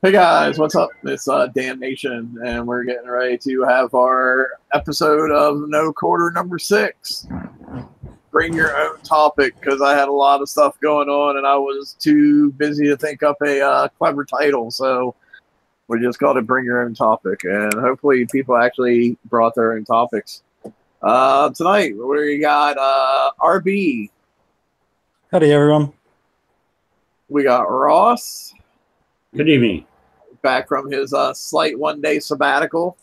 Hey guys, what's up? It's Damnation, and we're getting ready to have our episode of No Quarter number 6. Bring your own topic, because I had a lot of stuff going on, and I was too busy to think up a clever title, so we just called it Bring Your Own Topic, and hopefully people actually brought their own topics. Tonight, we got RB. Howdy, everyone. We got Ross. Good evening. Back from his slight one-day sabbatical.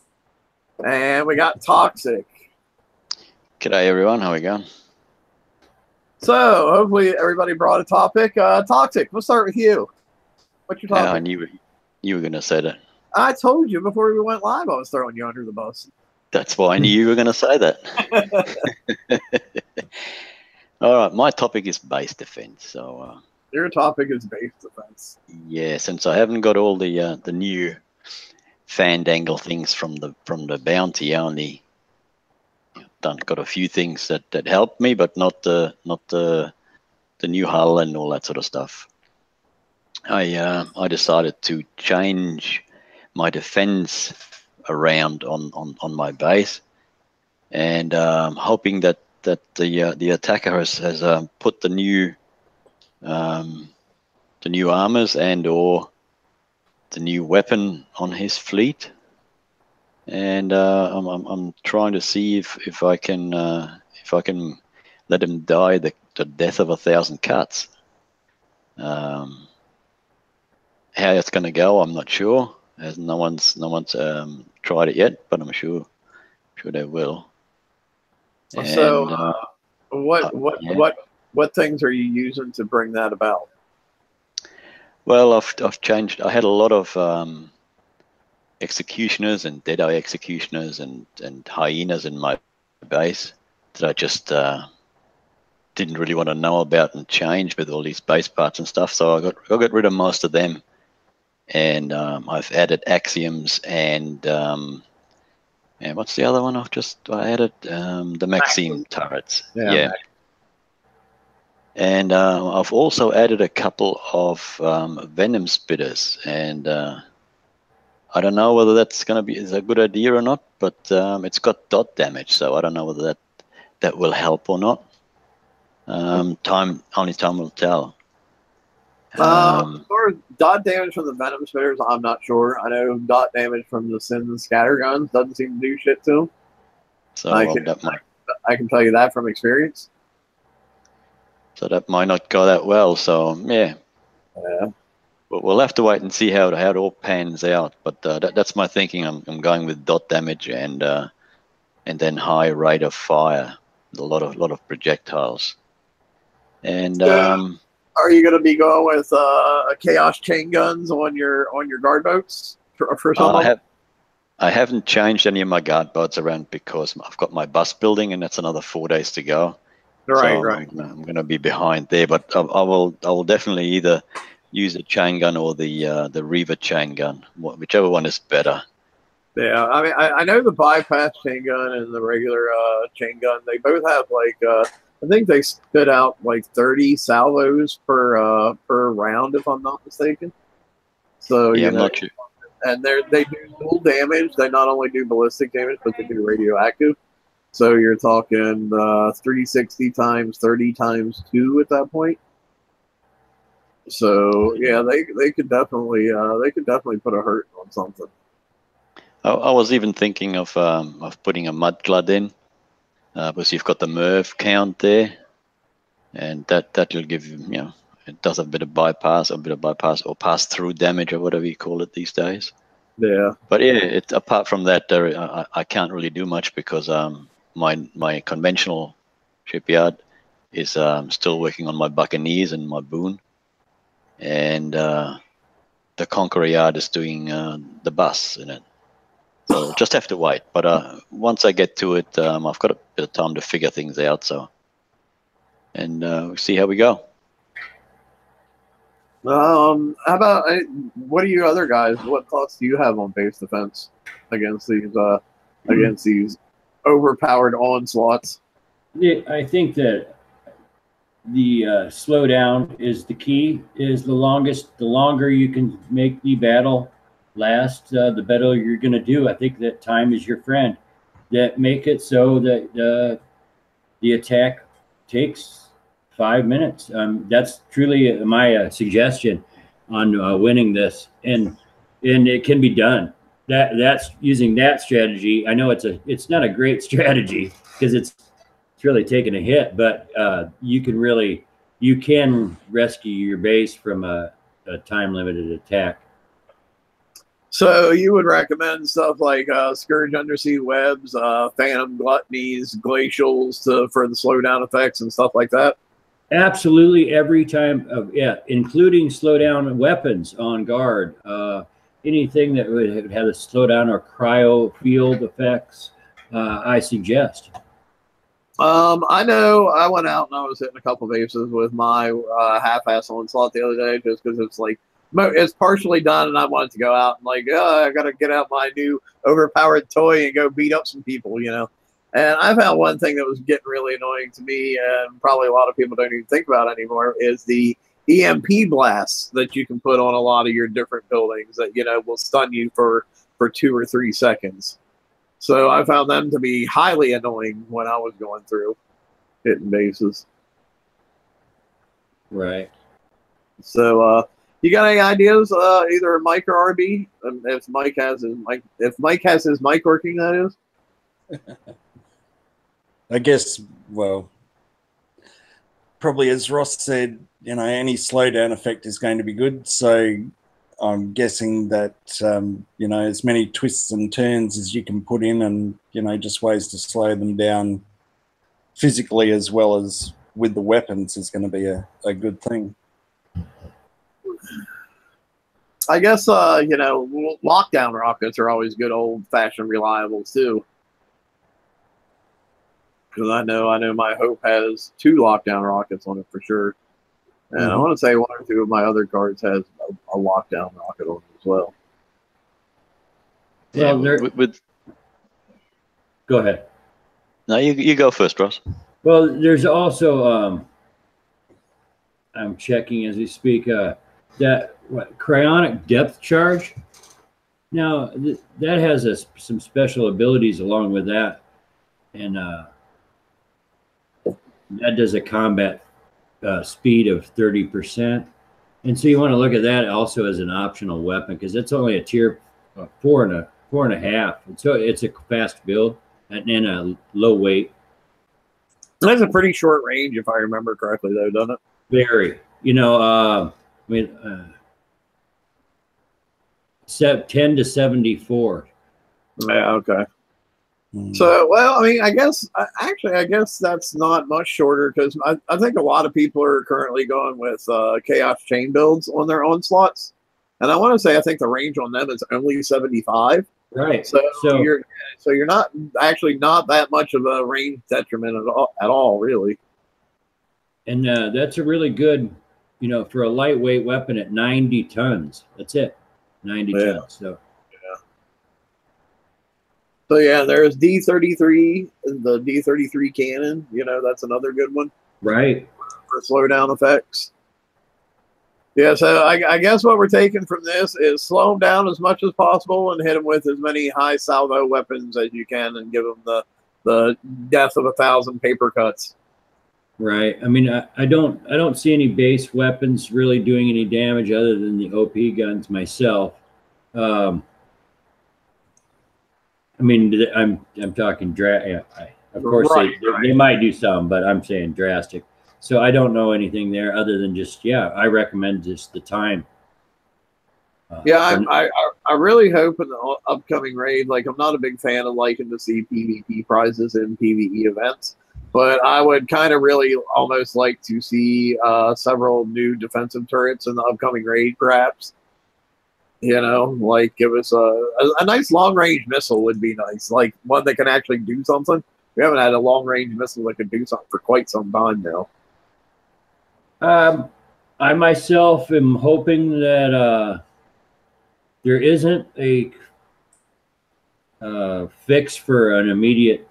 And we got Toxic. G'day, everyone. How we going? So, hopefully everybody brought a topic. Toxic, we'll start with you. What's your topic? I knew you were going to say that. I told you before we went live I was throwing you under the bus. That's why I knew you were going to say that. All right, my topic is base defense. So your topic is base defense. Yeah, since I haven't got all the new fandangle things from the bounty, I only got a few things that helped me, but not the new hull and all that sort of stuff. I decided to change my defense around on my base, and hoping that the attacker has put the new armors and or the new weapon on his fleet, and I'm trying to see if I can let him die the death of 1,000 cuts. How it's going to go, I'm not sure, as no one's tried it yet, but I'm sure they will. And, so what things are you using to bring that about? Well, I've changed. I had a lot of executioners and dead-eye executioners and hyenas in my base that I just didn't really want to know about and change with all these base parts and stuff. So I got rid of most of them, and I've added axioms and what's the other one? I added the Maxim turrets. Yeah. And I've also added a couple of venom spitters, and I don't know whether that's going to be a good idea or not, but it's got dot damage, so I don't know whether that will help or not. Only time will tell. As far as dot damage from the venom spitters, I'm not sure. I know dot damage from the Sin scatter guns doesn't seem to do shit to them. So I can tell you that from experience. So that might not go that well. So yeah. But we'll have to wait and see how it all pans out. But that's my thinking. I'm going with dot damage and then high rate of fire, a lot of projectiles. And are you going to be going with chaos chain guns on your guard boats for some? I haven't changed any of my guard boats around because I've got my bus building, and that's another 4 days to go. Right, so right. I'm going to be behind there, but I will definitely either use the chain gun or the Reaver chain gun, whichever one is better. Yeah, I mean, I know the bypass chain gun and the regular chain gun. They both have I think they spit out like 30 salvos per round, if I'm not mistaken. So yeah, I'm not sure. And they do dual damage. They not only do ballistic damage, but they do radioactive. So you're talking 360 times 30 times 2 at that point. So yeah, they could definitely put a hurt on something. I was even thinking of putting a mudglood in, because you've got the MERV count there, and that'll give you, it does a bit of bypass or pass through damage or whatever you call it these days. Yeah. But yeah, apart from that, I can't really do much because my conventional shipyard is still working on my Buccaneers and my Boon, and the Conqueror yard is doing the bus in it. So just have to wait. But once I get to it, I've got a bit of time to figure things out. So, and we'll see how we go. How about what do you other guys? What thoughts do you have on base defense against these overpowered onslaughts? Yeah, I think that the slowdown is the key. Is the longer you can make the battle last, the better you're going to do. I think that time is your friend. That make it so that the attack takes 5 minutes. That's truly my suggestion on winning this, and it can be done. That's using that strategy. I know it's not a great strategy because it's really taking a hit, but you can rescue your base from a time limited attack. So you would recommend stuff like Scourge Undersea Webs, Phantom Gluttonies, Glacials for the slowdown effects and stuff like that? Absolutely, every time, yeah, including slowdown weapons on guard. Anything that would have a slowdown or cryo field effects, I suggest. I know I went out and I was hitting a couple bases with my half-ass onslaught the other day just because it's like, it's partially done and I wanted to go out and like, I got to get out my new overpowered toy and go beat up some people, you know. And I found one thing that was getting really annoying to me, and probably a lot of people don't even think about anymore, is the EMP blasts that you can put on a lot of your different buildings that, you know, will stun you for 2 or 3 seconds. So I found them to be highly annoying when I was going through hitting bases. Right. So, you got any ideas, either Mike or RB? If Mike has his mic working, that is. I guess, well, probably as Ross said, you know, any slowdown effect is going to be good. So I'm guessing that, you know, as many twists and turns as you can put in and, you know, just ways to slow them down physically as well as with the weapons is going to be a good thing. I guess, you know, lockdown rockets are always good old-fashioned reliables, too. Because I know my Hope has 2 lockdown rockets on it for sure. And I want to say 1 or 2 of my other cards has a lockdown rocket on it as well. Well, go ahead. No, you go first, Ross. Well, there's also, I'm checking as we speak, that cryonic depth charge. Now, that has some special abilities along with that. And that does a combat speed of 30%. And so you want to look at that also as an optional weapon because it's only a tier 4.5. So it's a fast build and a low weight. That's a pretty short range, if I remember correctly, though, doesn't it? Very. You know, I mean, 10 to 74. Yeah, okay. So, well, I mean, I guess that's not much shorter because I think a lot of people are currently going with Chaos Chain builds on their onslaughts. And I want to say I think the range on them is only 75. Right. So you're not actually not that much of a range detriment at all, really. And that's a really good, you know, for a lightweight weapon at 90 tons. That's it. 90 tons. So yeah, there's D33, the D33 cannon. You know, that's another good one. Right. For slowdown effects. Yeah, so I guess what we're taking from this is slow them down as much as possible and hit them with as many high salvo weapons as you can and give them the death of 1,000 paper cuts. Right. I mean, I don't see any base weapons really doing any damage other than the OP guns myself. I mean, I'm talking of course, they might do some, but I'm saying drastic. So I don't know anything there other than just, I recommend just the time. I really hope in the upcoming raid, like I'm not a big fan of liking to see PvP prizes in PvE events, but I would kind of really almost like to see several new defensive turrets in the upcoming raid, perhaps. You know, like give us a nice long-range missile would be nice, like one that can actually do something. We haven't had a long-range missile that could do something for quite some time now. I myself am hoping that there isn't a fix for an immediate,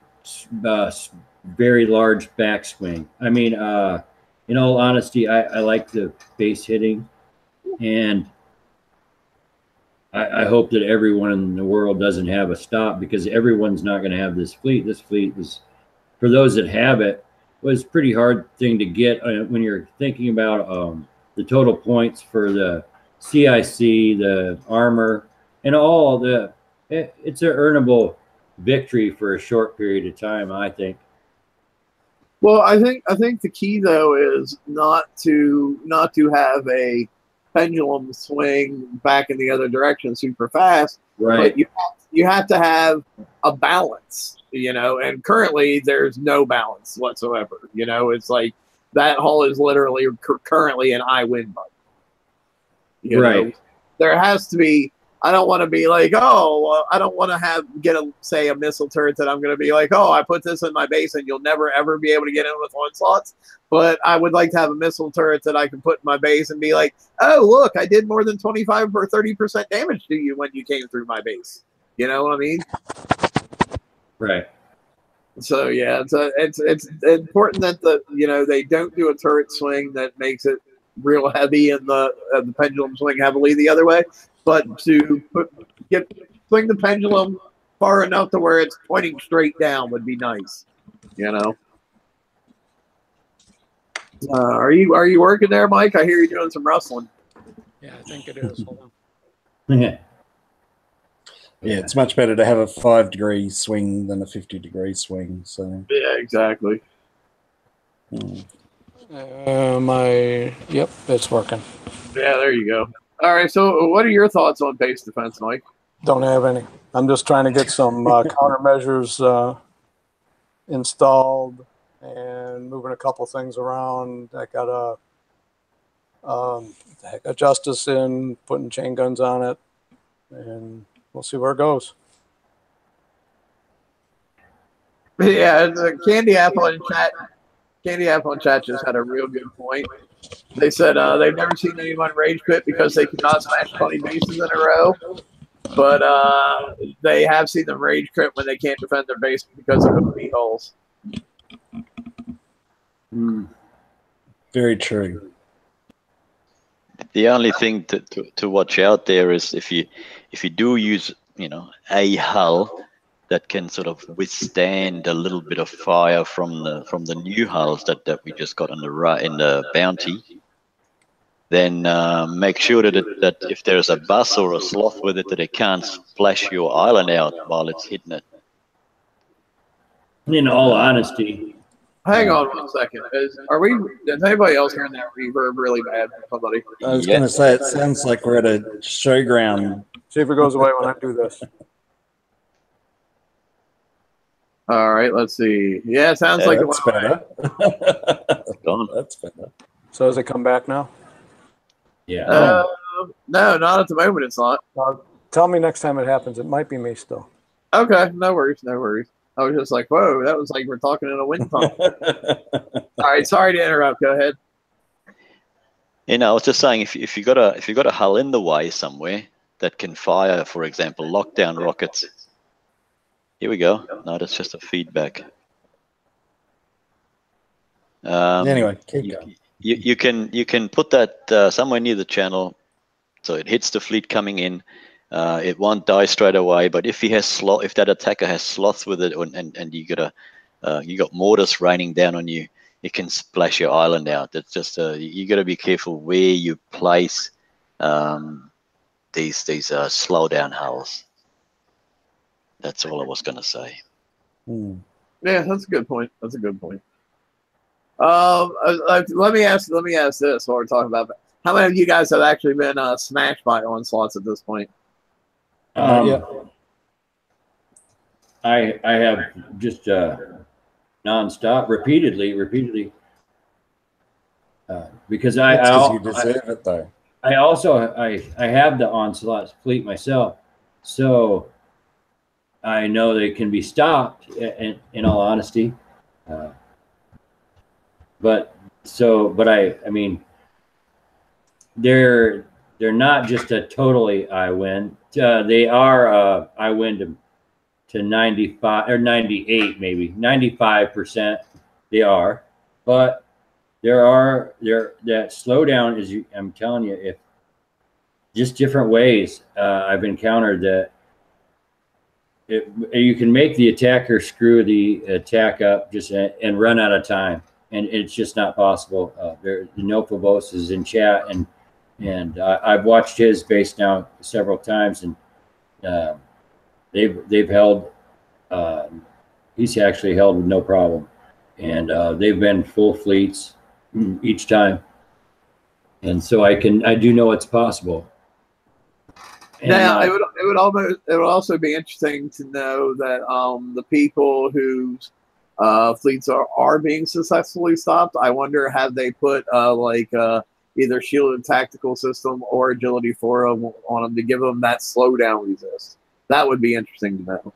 very large backswing. I mean, in all honesty, I like the base hitting, and I hope that everyone in the world doesn't have a stop, because everyone's not going to have this fleet. This fleet was, for those that have it, was a pretty hard thing to get when you're thinking about the total points for the CIC, the armor, and all the. It's an earnable victory for a short period of time, I think. Well, I think the key though is not to have a pendulum swing back in the other direction super fast. Right. But you have to have a balance, and currently there's no balance whatsoever. It's like that hull is literally currently an I win button. Right. There has to be. I don't want to be like, I don't want to get a missile turret that I'm going to be like, I put this in my base and you'll never ever be able to get in with onslaughts. But I would like to have a missile turret that I can put in my base and be like, oh, look, I did more than 25 or 30% damage to you when you came through my base. You know what I mean? Right. So yeah, it's important that they don't do a turret swing that makes it real heavy and the pendulum swing heavily the other way. But to swing the pendulum far enough to where it's pointing straight down would be nice, Are you working there, Mike? I hear you doing some rustling. Yeah, I think it is. Hold Yeah. Yeah, it's much better to have a 5-degree swing than a 50-degree swing. So Yeah, exactly. Yep, it's working. Yeah, there you go. All right, so what are your thoughts on base defense, Mike? Don't have any. I'm just trying to get some countermeasures installed and moving a couple things around. I got a Justice in, putting chain guns on it, and we'll see where it goes. Yeah, Candy Apple in chat just had a real good point. They said they've never seen anyone rage quit because they cannot smash 20 bases in a row, but they have seen them rage quit when they can't defend their base because of OP holes. very true. The only thing to watch out there is if you do use a hull that can sort of withstand a little bit of fire from the new hulls that we just got in the bounty, then make sure that if there's a bus or a sloth with it, that it can't splash your island out while it's hitting it. In all honesty. Hang on 1 second. Is anybody else hearing that reverb really bad? Somebody. I was going to say, it sounds like we're at a showground. See if it goes away when I do this. All right, let's see. Yeah, it sounds like that's better. That's better. So does it come back now? Yeah. No, not at the moment. It's not. Tell me next time it happens. It might be me still. Okay, no worries. I was just like, whoa, that was like we're talking in a wind tunnel. All right, sorry to interrupt. Go ahead. I was just saying, if you got a hull in the way somewhere that can fire, for example, lockdown rockets. Here we go. No, that's just a feedback. Anyway, keep going. You can put that somewhere near the channel, so it hits the fleet coming in. It won't die straight away, but if that attacker has sloths with it, and you got mortars raining down on you, it can splash your island out. It's just you got to be careful where you place these slow down hulls. That's all I was going to say. Yeah, that's a good point. Let me ask this while we're talking about that. How many of you guys have actually been smashed by onslaughts at this point? Yeah. I have just nonstop, repeatedly. Because you deserve it, though. I also have the onslaught fleet myself, so I know they can be stopped. In all honesty, but I mean, they're not just a totally I win. They are I win to 95 or 98, maybe 95%. They are, but that slowdown is. I'm telling you, just different ways I've encountered that you can make the attacker screw the attack up just and run out of time, and it's just not possible. The Nofobos is in chat, and I've watched his base now several times, and they've held. He's actually held with no problem, and they've been full fleets each time, and so I do know it's possible. And, now it would also be interesting to know that the people whose fleets are being successfully stopped, I wonder, have they put either shielded tactical system or agility 4 on them to give them that slowdown resist? That would be interesting to know.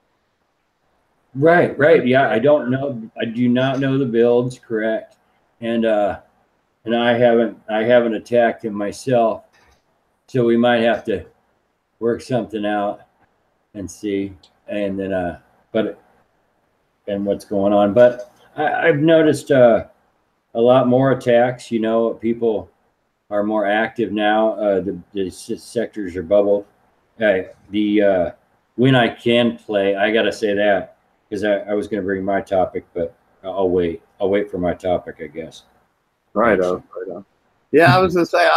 Right. Yeah, I don't know. I do not know the builds, correct. And I haven't attacked him myself. So we might have to work something out and see, and then and what's going on. But I've noticed a lot more attacks. You know, people are more active now. The sectors are bubbled. When I can play, I got to say that, because I was going to bring my topic, but I'll wait. I'll wait for my topic, I guess. Right on. Yeah, I was going to say,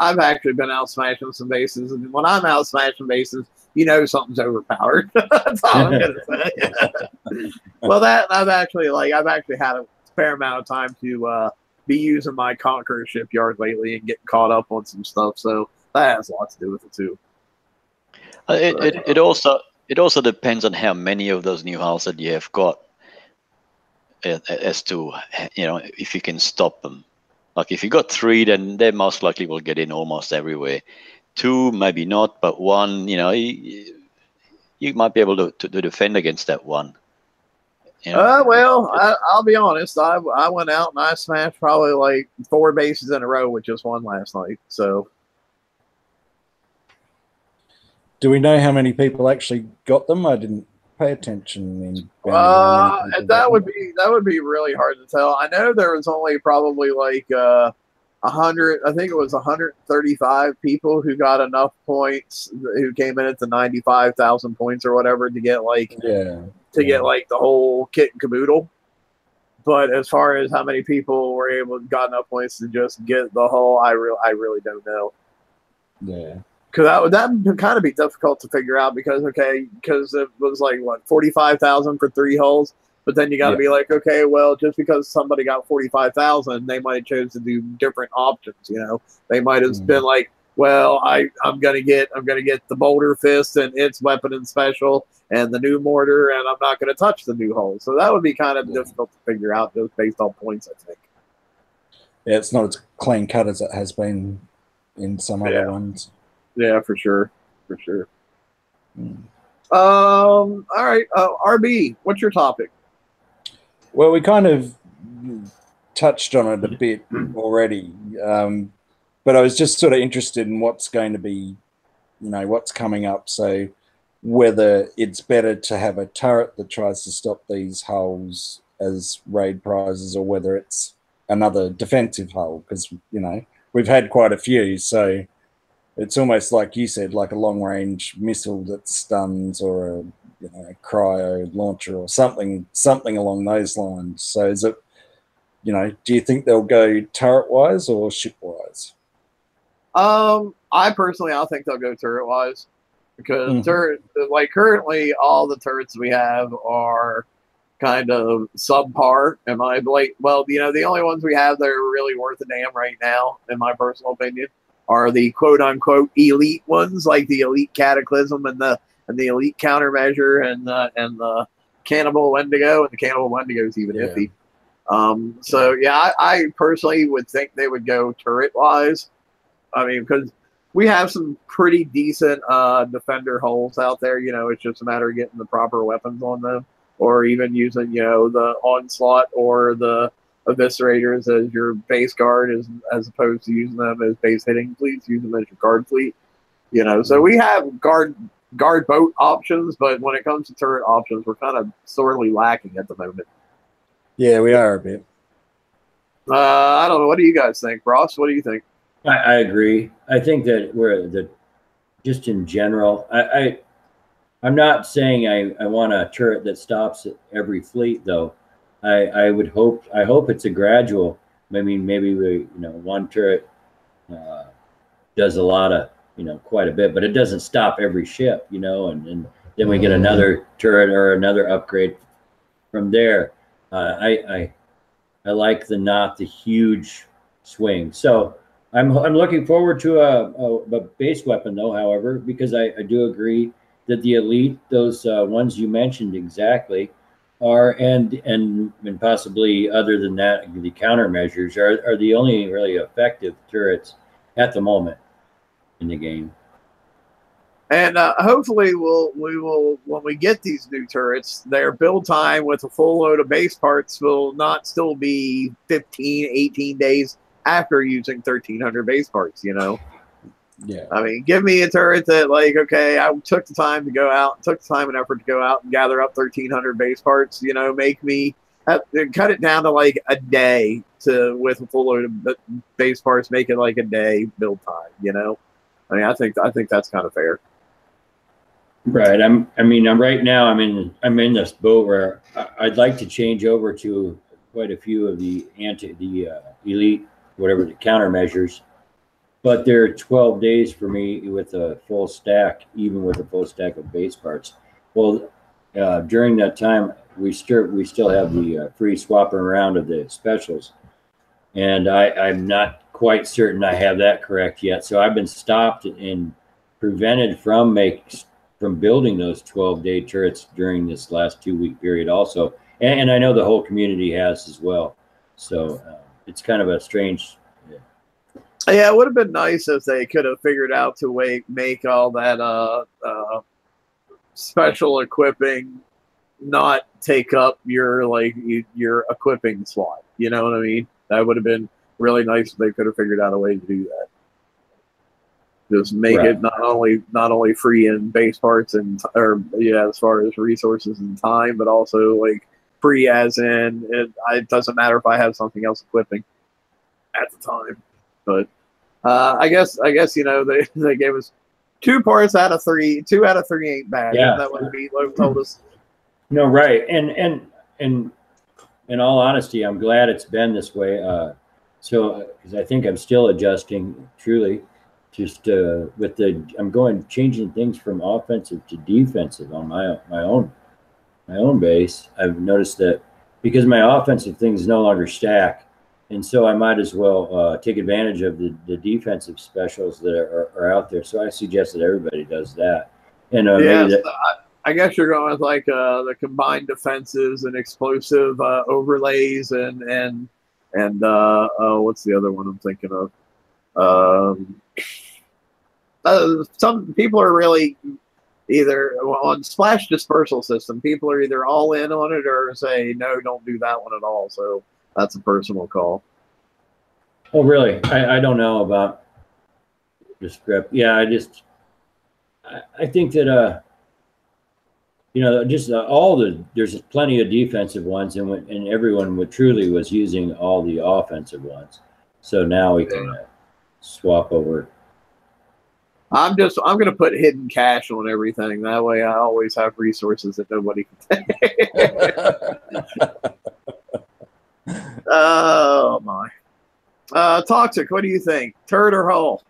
I've actually been out smashing some bases, and when I'm out smashing bases, you know something's overpowered. That's all I'm going to say. Well, I've actually had a fair amount of time to be using my Conqueror shipyard lately and getting caught up on some stuff, so that has a lot to do with it too. It also depends on how many of those new hulls that you have got, as to, you know, if you can stop them. Like if you got 3, then they most likely will get in almost everywhere. 2, maybe not, but 1, you know, you might be able to defend against that 1. You know? Well, I'll be honest. I went out and I smashed probably like 4 bases in a row with just 1 last night. So, do we know how many people actually got them? I didn't pay attention. That would be really hard to tell. I know there was only probably like 100. I think it was 135 people who got enough points, who came in at the 95,000 points or whatever to get get like the whole kit and caboodle. But as far as how many people were got enough points to just get the whole, I really don't know. Yeah. Because that would kind of be difficult to figure out, because it was like, what, 45,000 for 3 hulls, but then you got to be like, okay, well, just because somebody got 45,000, they might have chosen to do different options. You know, they might have been like, well, I'm gonna get the Boulder Fist and its weapon and special and the new mortar, and I'm not gonna touch the new hull. So that would be kind of difficult to figure out, just based on points, I think. Yeah, it's not as clean cut as it has been in some other ones. Yeah, for sure. All right, RB, what's your topic? Well, we kind of touched on it a bit already, but I was just sort of interested in what's going to be, you know, what's coming up. So whether it's better to have a turret that tries to stop these hulls as raid prizes, or whether it's another defensive hull, because, you know, we've had quite a few, so it's almost like you said, like a long-range missile that stuns, or a cryo launcher, or something along those lines. So is it, you know, do you think they'll go turret-wise or ship-wise? I think they'll go turret-wise, because currently all the turrets we have are kind of subpar. The only ones we have that are really worth a damn right now, in my personal opinion, are the quote-unquote elite ones, like the Elite Cataclysm and the Elite Countermeasure and the Cannibal Wendigo, and the Cannibal Wendigo is even iffy. I personally would think they would go turret-wise. I mean, because we have some pretty decent defender hulls out there. You know, it's just a matter of getting the proper weapons on them, or even using, you know, the Onslaught or the Eviscerators as your base guard, as opposed to using them as base hitting fleets, use them as your guard fleet. You know, so we have guard boat options, but when it comes to turret options, we're kind of sorely lacking at the moment. Yeah, we are a bit. I don't know. What do you guys think, Ross? What do you think? I agree. I think that just in general. I'm not saying I want a turret that stops at every fleet, though. I hope it's a gradual. I mean, maybe one turret does a lot of, quite a bit, but it doesn't stop every ship, and then we get another turret or another upgrade from there. I like not the huge swing. So I'm looking forward to a base weapon, though, however, because I do agree that the elite, those ones you mentioned exactly, are and possibly other than that, the countermeasures are the only really effective turrets at the moment in the game. And hopefully we will when we get these new turrets, their build time with a full load of base parts will not still be 15, 18 days after using 1,300 base parts, Yeah. I mean, give me a turret that, like, okay, I took the time to go out, took the time and effort to go out and gather up 1,300 base parts, make me cut it down to like a day with a full load of base parts, make it like a day build time, I mean, I think that's kind of fair. Right. I'm right now I'm in this boat where I'd like to change over to quite a few of the elite, whatever the countermeasures, but they're 12 days for me with a full stack, even with a full stack of base parts. Well, during that time, we still have the free swapping around of the specials, and I'm not quite certain I have that correct yet. So I've been stopped and prevented from building those 12-day turrets during this last 2-week period also. And I know the whole community has as well. So it's kind of a strange. Yeah, it would have been nice if they could have figured out to make all that special equipping not take up your equipping slot. You know what I mean? That would have been really nice if they could have figured out a way to do that. Just make it not only free in base parts as far as resources and time, but also like free as in it doesn't matter if I have something else equipping at the time. But I guess they gave us 2 parts out of 3. 2 out of 3 ain't bad. Yeah, that what Meatloaf told us. No, right, and in all honesty, I'm glad it's been this way. So because I think I'm still adjusting truly. Just I'm changing things from offensive to defensive on my own base. I've noticed that because my offensive things no longer stack, and so I might as well take advantage of the defensive specials that are out there. So I suggest that everybody does that. And I guess you're going with like the combined defenses and explosive overlays and what's the other one I'm thinking of? Some people are really either on Splash Dispersal System, people are either all in on it or say, no, don't do that one at all. So that's a personal call. Oh, really? I don't know about the script. Yeah, I think that, there's plenty of defensive ones and everyone truly was using all the offensive ones. So now we can swap over. I'm going to put hidden cache on everything. That way I always have resources that nobody can take. Oh, my. Toxic, what do you think? Turd or hull?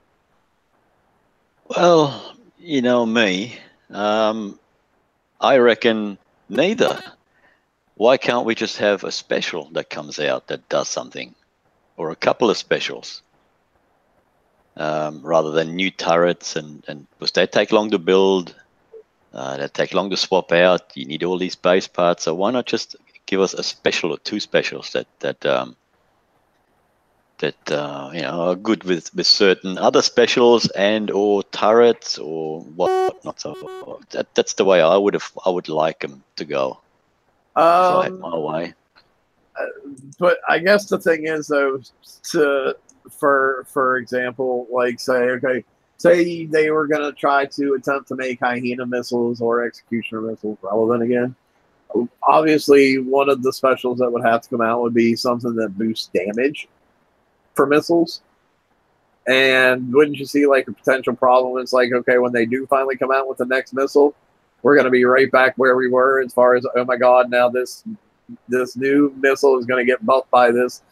Well, me. I reckon neither. Why can't we just have a special that comes out that does something? Or a couple of specials? Rather than new turrets and because they take long to build, they take long to swap out. You need all these base parts, so why not just give us a special or 2 specials that are good with certain other specials and or turrets or whatnot. So that's the way I would like them to go. If I had my way. But I guess the thing is though, for example, like say they were going to try to attempt to make Hyena missiles or Executioner missiles relevant again. Obviously, one of the specials that would have to come out would be something that boosts damage for missiles. And wouldn't you see like a potential problem? It's like, okay, when they do finally come out with the next missile, we're going to be right back where we were as far as, oh my God, now this new missile is going to get buffed by this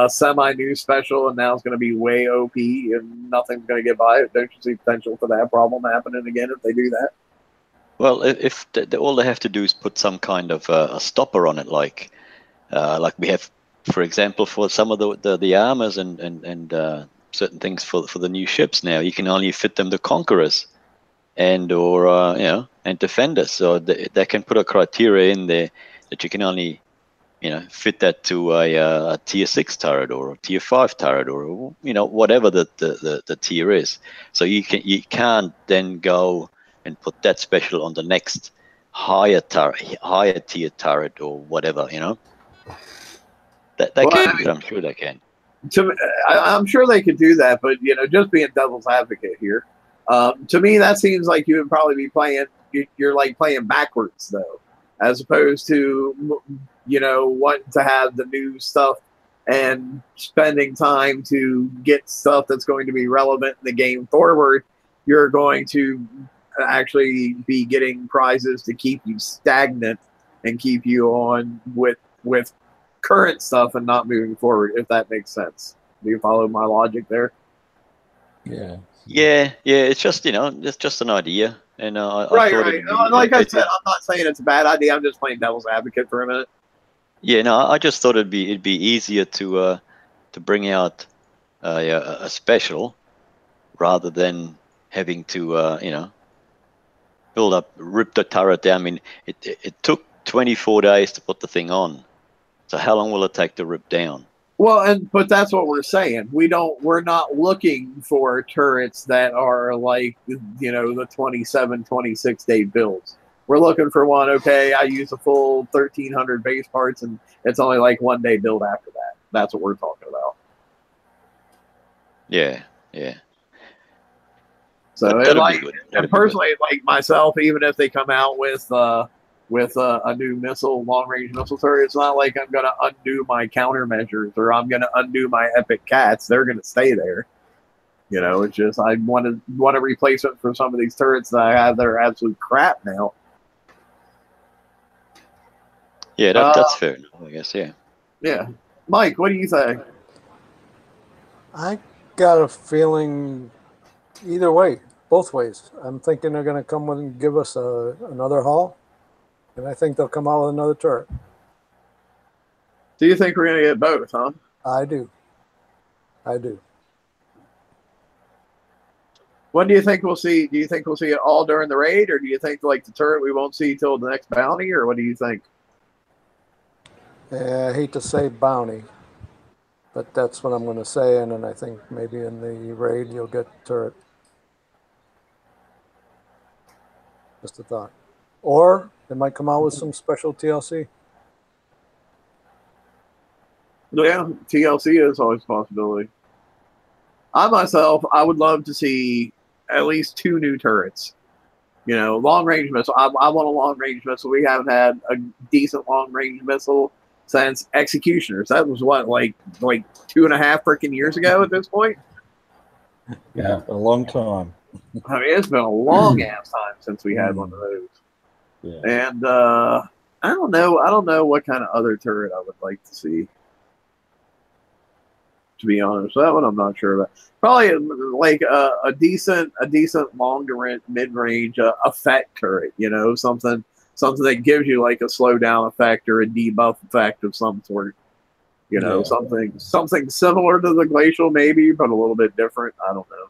semi-new special, and now it's going to be way OP, and nothing's going to get by it. Don't you see potential for that problem happening again if they do that? Well, if all they have to do is put some kind of a stopper on it, like we have, for example, for some of the armors and certain things for the new ships now, you can only fit them to Conquerors and Defenders. So they can put a criteria in there that you can only fit that to a tier 6 turret or a tier 5 turret, or whatever the tier is. So you can't then go and put that special on the next higher tier turret or whatever. That they can. I'm sure they can. I'm sure they could do that, but just being devil's advocate here, to me that seems like you would probably be playing. You're like playing backwards though, as opposed to wanting to have the new stuff and spending time to get stuff that's going to be relevant in the game forward. You're going to actually be getting prizes to keep you stagnant and keep you on with current stuff and not moving forward, if that makes sense. Do you follow my logic there? Yeah. It's just it's just an idea, and right. Like I said, I'm not saying it's a bad idea. I'm just playing devil's advocate for a minute. Yeah, no, I just thought it'd be easier to bring out a special rather than having to rip the turret down. I mean, it took 24 days to put the thing on. So how long will it take to rip down? Well, but that's what we're saying. We're not looking for turrets that are like, the 27, 26 day builds. We're looking for one, okay, I use a full 1,300 base parts and it's only like 1 day build after that. That's what we're talking about. Yeah. So and personally, like myself, even if they come out with a new long-range missile turret, it's not like I'm going to undo my countermeasures or I'm going to undo my epic cats. They're going to stay there. It's just I want a replacement for some of these turrets that I have that are absolute crap now. Yeah, that's fair enough, I guess. Yeah. Mike, what do you think? I got a feeling either way, both ways. I'm thinking they're going to come and give us another haul. And I think they'll come out with another turret. Do you think we're going to get both, huh? I do. When do you think we'll see? Do you think we'll see it all during the raid, or do you think like the turret we won't see till the next bounty, or what do you think? I hate to say bounty, but that's what I'm going to say. And then I think maybe in the raid you'll get turret. Just a thought. Or they might come out with some special TLC. Yeah, TLC is always a possibility. I would love to see at least 2 new turrets. Long-range missile. I want a long-range missile. We haven't had a decent long-range missile since Executioners. That was what, like 2.5 freaking years ago at this point? Yeah, a long time. I mean, it's been a long-ass time since we had one of those. Yeah. And I don't know what kind of other turret I would like to see. To be honest, that one I'm not sure about. Probably like a decent longer mid-range effect turret. Something that gives you like a slowdown effect or a debuff effect of some sort. Something similar to the glacial maybe, but a little bit different. I don't know.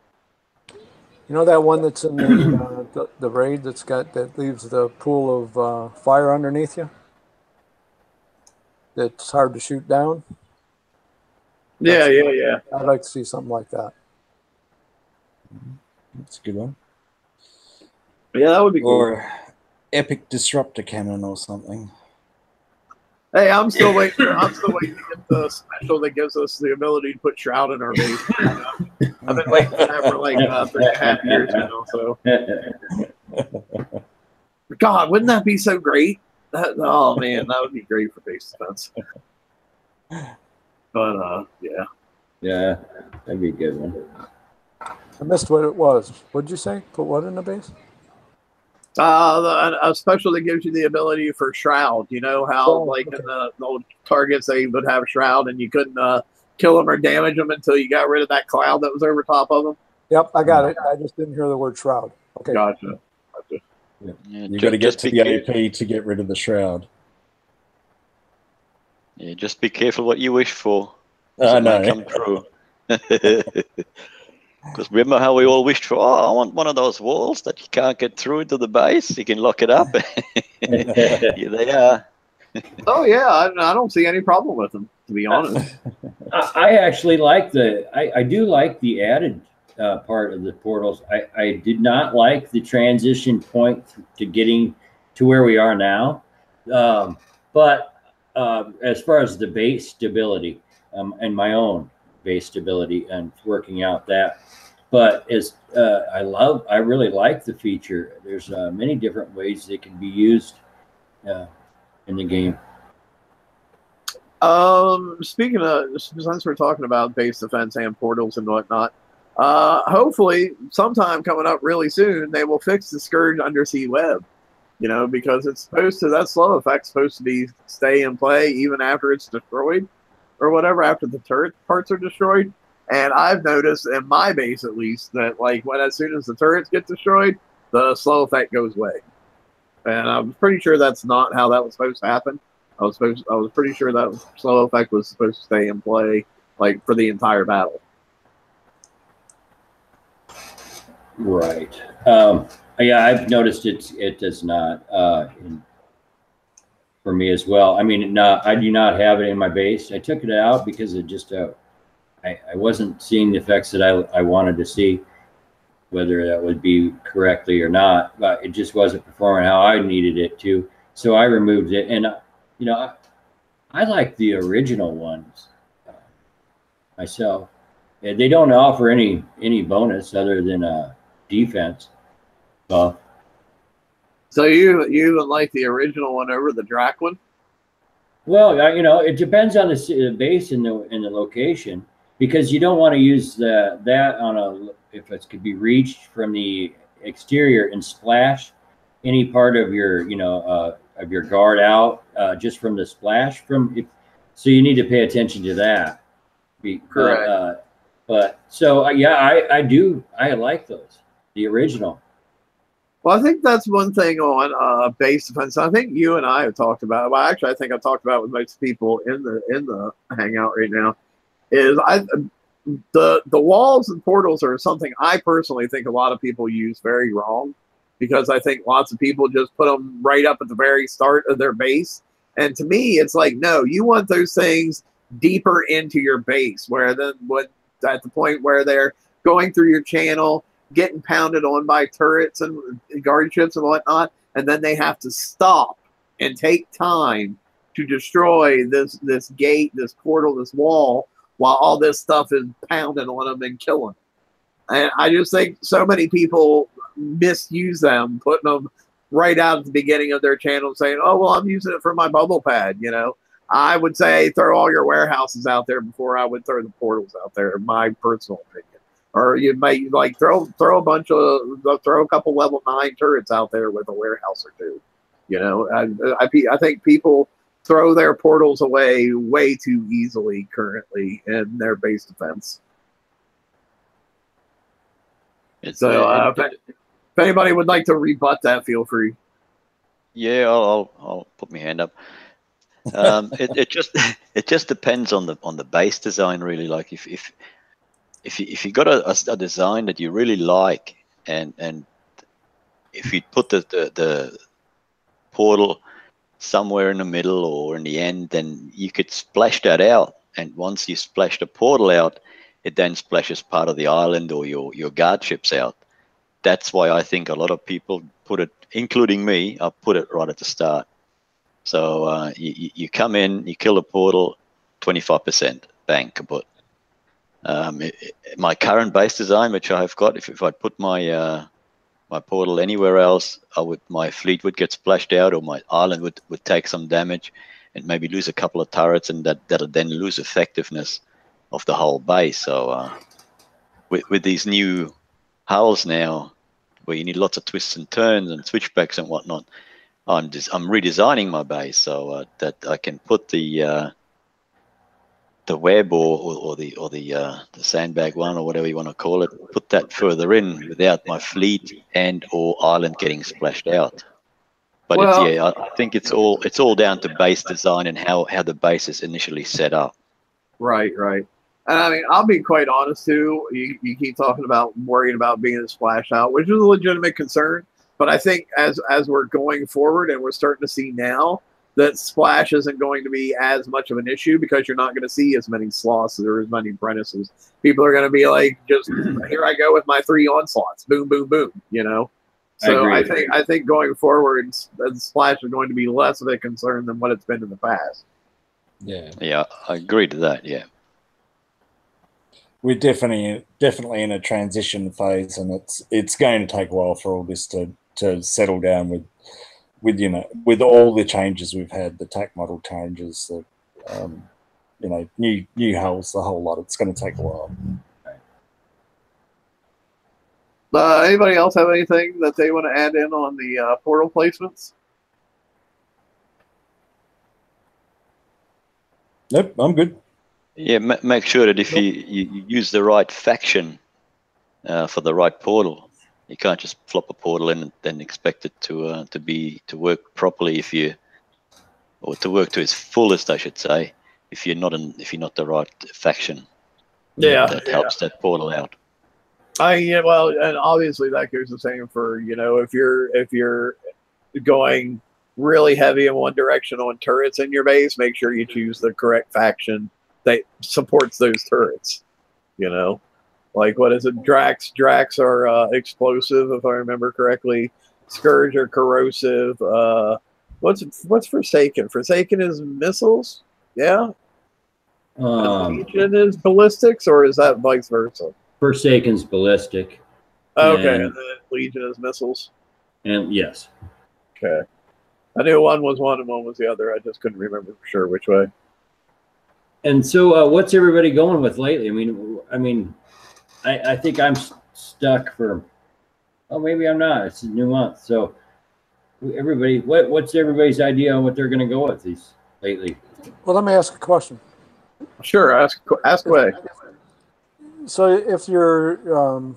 That one that's in the raid that leaves the pool of fire underneath you? That's hard to shoot down? Yeah. I'd like to see something like that. That's a good one. Yeah, that would be cool. Or epic disruptor cannon or something. Hey, I'm still waiting to get the special that gives us the ability to put Shroud in our base. I've been waiting for that for like 3.5 years now. So, God, wouldn't that be so great? Oh man, that would be great for base defense. But yeah. Yeah, that'd be a good one. I missed what it was. What'd you say? Put what in the base? A special that gives you the ability for shroud. You know how, like okay. in the old targets, they would have shroud, and you couldn't kill them or damage them until you got rid of that cloud that was over top of them. Yep, I got it. I just didn't hear the word shroud. Okay. Gotcha. Yeah, you got to get to the AP to get rid of the shroud. Yeah, just be careful what you wish for. I It might know. come true. Because remember how we all wished for, oh, I want one of those walls that you can't get through into the base. You can lock it up. Here they are. Oh yeah, I don't see any problem with them, to be honest. I actually like I do like the added part of the portals. I did not like the transition point to getting to where we are now. But as far as the base stability and my own base stability and working out that, but as I really like the feature. There's many different ways they can be used in the game. Speaking of, since we're talking about base defense and portals and whatnot, hopefully sometime coming up really soon, they will fix the Scourge undersea web. You know, because it's supposed to, that slow effect's supposed to be stay in play even after it's destroyed or whatever, after the turret parts are destroyed. And I've noticed in my base, at least, that like as soon as the turrets get destroyed, the slow effect goes away. And I'm pretty sure that's not how that was supposed to happen. I was pretty sure that slow effect was supposed to stay in play like for the entire battle. Right. Yeah, I've noticed it does not for me as well. I mean, I do not have it in my base. I took it out because it just I wasn't seeing the effects that I wanted to see, whether that would be correctly or not, but it just wasn't performing how I needed it to. So I removed it, and you know, I like the original ones myself. They don't offer any bonus other than defense buff. So you even like the original one over the Drac one? Well, you know, it depends on the base and the location, because you don't want to use that on a, if it could be reached from the exterior and splash any part of your of your guard out just from the splash so you need to pay attention to that. Correct. But so yeah, I like those, the original. Well, I think that's one thing on base defense. I think you and I have talked about it. Well, actually, I think I've talked about it with most people in the hangout right now. Is the walls and portals are something I personally think a lot of people use very wrong, because I think lots of people just put them right up at the very start of their base. And to me, it's like, no, you want those things deeper into your base, where then at the point where they're going through your channel, getting pounded on by turrets and guard ships and whatnot, and then they have to stop and take time to destroy this gate, this portal, this wall, while all this stuff is pounding on them and killing them. And I just think so many people misuse them, putting them right out at the beginning of their channel, saying, oh, well, I'm using it for my bubble pad. You know, I would say throw all your warehouses out there before I would throw the portals out there, in my personal opinion. Or you might like throw a couple level 9 turrets out there with a warehouse or two. You know, I think people throw their portals away way too easily currently in their base defense. So if anybody would like to rebut that, feel free. Yeah, I'll put my hand up. It just depends on the base design, really. Like if you got a design that you really like, and if you put the portal somewhere in the middle or in the end, then you could splash that out. And once you splash the portal out, it then splashes part of the island or your guard ships out. That's why I think a lot of people put it, including me, I put it right at the start. So you come in, you kill the portal, 25%, bang, kaput. My current base design, which I've got, if I put my my portal anywhere else, my fleet would get splashed out, or my island would take some damage and maybe lose a couple of turrets, and that'll then lose effectiveness. the whole base. So with these new hulls now, where you need lots of twists and turns and switchbacks and whatnot, I'm redesigning my base so that I can put the web or the sandbag one or whatever you want to call it, put that further in without my fleet and or island getting splashed out. But Well, I think it's all down to base design and how the base is initially set up. right. And I mean, I'll be quite honest too. You keep talking about worrying about being splashed out, which is a legitimate concern. But I think as we're going forward and we're starting to see now that splash isn't going to be as much of an issue because you're not going to see as many sloths or as many apprentices. People are going to be like, just here I go with my 3 onslaughts, boom, boom, boom. You know. So I think going forward, the splash is going to be less of a concern than what it's been in the past. Yeah, I agree to that. Yeah. We're definitely in a transition phase, and it's going to take a while for all this to settle down with all the changes we've had, the TAC model changes, the new hulls, the whole lot. It's going to take a while. Anybody else have anything that they want to add in on the portal placements? Nope, I'm good. Yeah, make sure that if you use the right faction for the right portal, you can't just flop a portal in and then expect it to work properly or to work to its fullest, I should say, if you're not the right faction. Yeah, that helps that portal out. Well, and obviously that goes the same for if you're going really heavy in one direction on turrets in your base, make sure you choose the correct faction that supports those turrets. Like what is it? Drax are explosive, if I remember correctly. Scourge are corrosive. What's Forsaken? Forsaken is missiles. Yeah. Legion is ballistics, or is that vice versa? Forsaken's ballistic. Okay, and then Legion is missiles. And yes. Okay. I knew one was one and one was the other. I just couldn't remember for sure which way. And so what's everybody going with lately? I mean, I think I'm stuck for, maybe I'm not. It's a new month. So everybody, what's everybody's idea on what they're going to go with these lately? Well, let me ask a question. Sure, ask away. So if your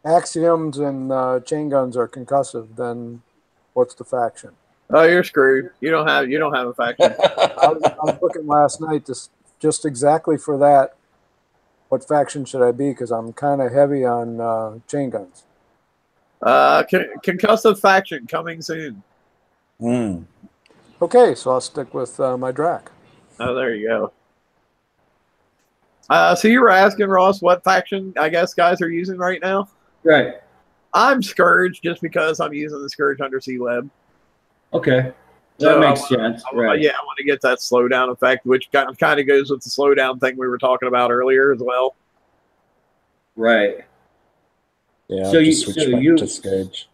axioms and chain guns are concussive, then what's the faction? Oh, you're screwed. You don't have a faction. I was looking last night just exactly for that. What faction should I be? Because I'm kind of heavy on chain guns. Concussive faction coming soon. Okay, so I'll stick with my Drac. Oh, there you go. So you were asking, Ross, what faction I guess guys are using right now? Right. I'm Scourge just because I'm using the Scourge Undersea Web. Okay. That makes sense. Right. Yeah, I want to get that slowdown effect, which kind of goes with the slowdown thing we were talking about earlier as well. Right. Yeah, so you switch back to Scourge.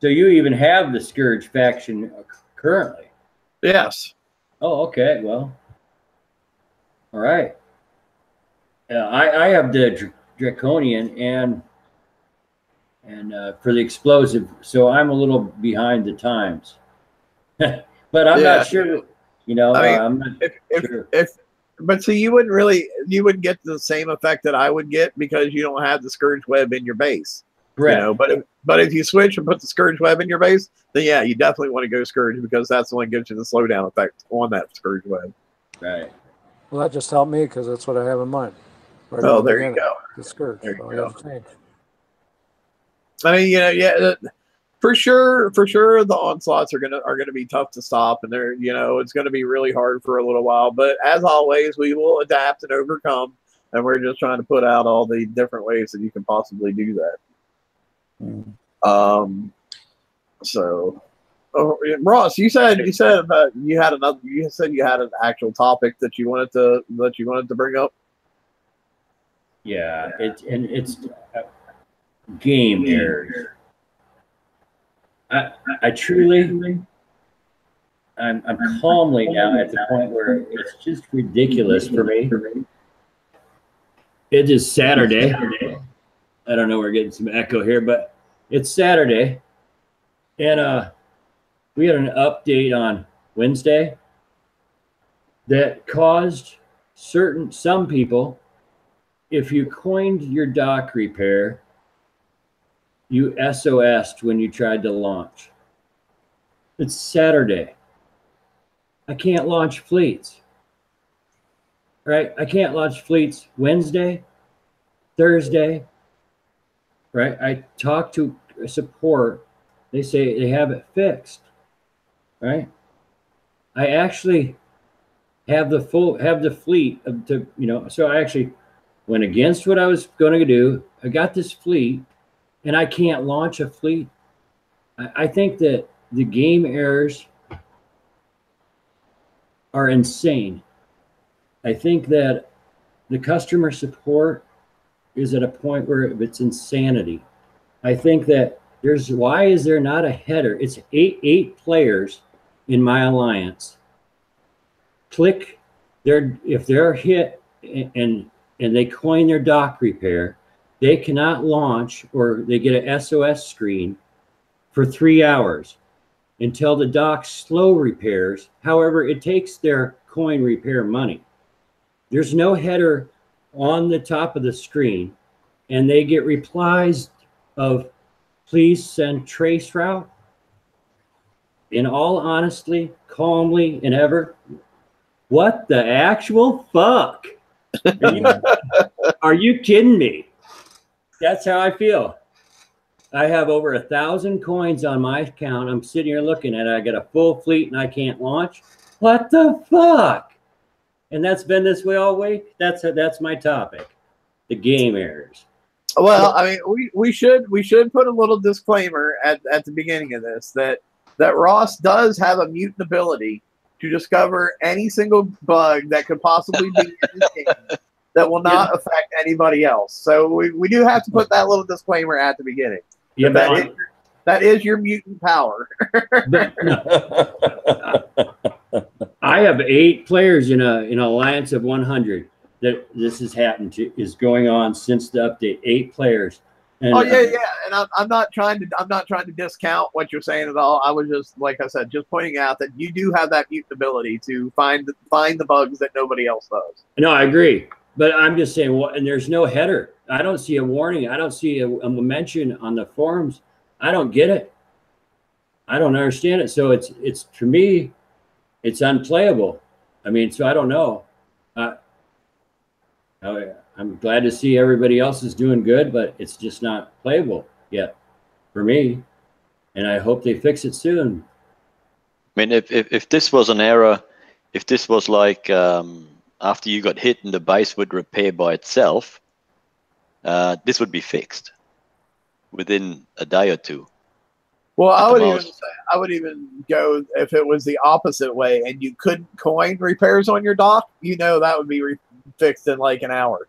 So you even have the Scourge faction currently? Yes. Oh, okay. Well, all right. I have the Draconian and for the explosive, so I'm a little behind the times. But I'm not sure. I'm not sure. But so you wouldn't get the same effect that I would get because you don't have the Scourge Web in your base. Correct. But if you switch and put the Scourge Web in your base, then yeah, you definitely want to go Scourge because that's the one that gives you the slowdown effect on that Scourge Web. Right. Well, that just helped me because that's what I have in mind. Right there you go. The Scourge. There you go. I mean, for sure, the onslaughts are gonna be tough to stop, and it's gonna be really hard for a little while. But as always, we will adapt and overcome, and we're just trying to put out all the different ways that you can possibly do that. So, Ross, you said about you had an actual topic that you wanted to bring up. Yeah, it's game errors. I truly, I'm calmly now at the point where it's just ridiculous for me It is Saturday. I don't know, we're getting some echo here, but it's Saturday. And we had an update on Wednesday that caused some people, if you coined your dock repair, you SOS'd when you tried to launch. It's Saturday. I can't launch fleets. Right? I can't launch fleets Wednesday, Thursday. Right? I talked to support. They say they have it fixed. Right? I actually have the fleet so I actually went against what I was going to do. I got this fleet and I can't launch a fleet. I think that the game errors are insane. I think that the customer support is at a point where it's insanity. I think that why is there not a header? It's eight players in my alliance. Click if they're hit and they coin their dock repair, they cannot launch, or they get a SOS screen for 3 hours until the dock slow repairs. However, it takes their coin repair money. There's no header on the top of the screen, and they get replies of please send trace route. In all honesty, calmly and ever, what the actual fuck? Are you kidding me? That's how I feel. I have over 1,000 coins on my account. I'm sitting here looking at it. I got a full fleet and I can't launch. What the fuck? And that's been this way all week. That's my topic. The game errors. Well, I mean, we should put a little disclaimer at the beginning of this that Ross does have a mutant ability to discover any single bug that could possibly be in this game that will not affect anybody else. So we do have to put that little disclaimer at the beginning. Yeah, that is your mutant power. I have 8 players in an alliance of 100 that this has happened to, is going on since the update. 8 players. And, and I'm not trying to discount what you're saying at all. I was just, like I said, just pointing out that you do have that mutant ability to find the bugs that nobody else does. No, I agree, but I'm just saying, and there's no header. I don't see a warning. I don't see a mention on the forums. I don't get it. I don't understand it. So it's for me, it's unplayable. I mean, so I don't know. I'm glad to see everybody else is doing good, but it's just not playable yet for me. And I hope they fix it soon. I mean, if this was an error, if this was like after you got hit and the base would repair by itself, this would be fixed within a day or two. Well, I would even go if it was the opposite way and you couldn't coin repairs on your dock, that would be fixed in like an hour.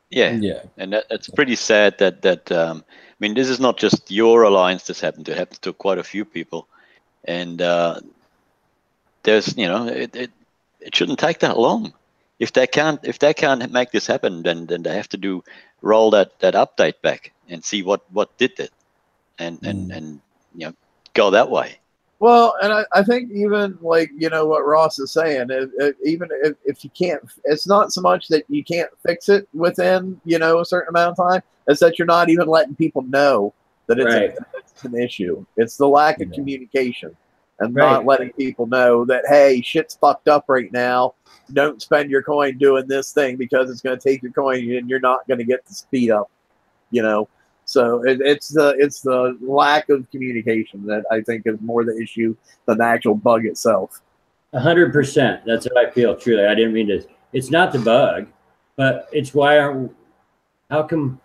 Yeah. And that's pretty sad that I mean, this is not just your alliance this happened to. It happens to quite a few people. And there's, it shouldn't take that long. If they can't make this happen, then they have to roll that update back and see what did it, and go that way. Well, and I think even like what Ross is saying, even if you can't, it's not so much that you can't fix it within a certain amount of time. It's that you're not even letting people know that it's an issue. It's the lack of communication and not letting people know that, hey, shit's fucked up right now. Don't spend your coin doing this thing because it's going to take your coin and you're not going to get the speed up. So it's the lack of communication that I think is more the issue than the actual bug itself. 100%. That's how I feel. Truly, I didn't mean to. It's not the bug, but it's how come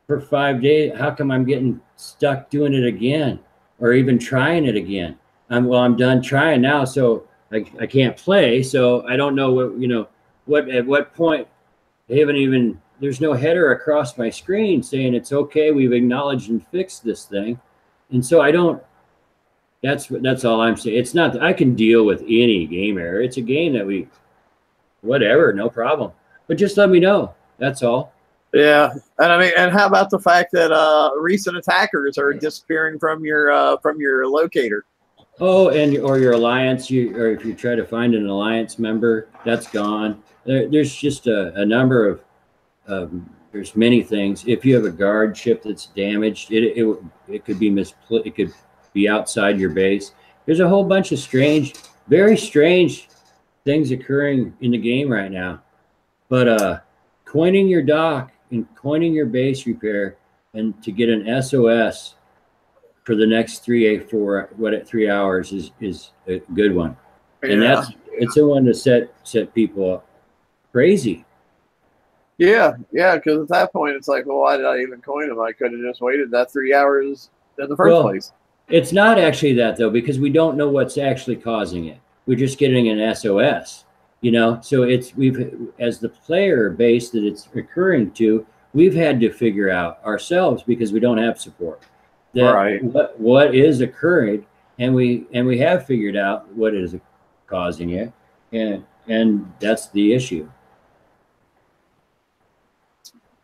for 5 days? How come I'm getting stuck doing it again, or even trying it again? I'm done trying now, so I can't play. So I don't know at what point they haven't even. There's no header across my screen saying it's okay, we've acknowledged and fixed this thing. And so I don't, that's all I'm saying. It's not, I can deal with any game error. It's a game that whatever, no problem. But just let me know. That's all. Yeah, and I mean, and how about the fact that recent attackers are disappearing from your locator? Oh, and or your alliance, or if you try to find an alliance member, that's gone. There's just a number of there's many things. If you have a guard ship that's damaged, it could be it could be outside your base. There's a whole bunch of very strange things occurring in the game right now. But coining your dock and coining your base repair and to get an SOS for the next 3 hours is a good one. Yeah. And it's a one to set people up crazy. Yeah, because at that point it's like, well, why did I even coin them? I could have just waited that 3 hours in the first place. It's not actually that though, because we don't know what's actually causing it. We're just getting an SOS, you know. So we've as the player base that it's occurring to, we've had to figure out ourselves because we don't have support. Right. What is occurring, and we have figured out what is causing it, and that's the issue.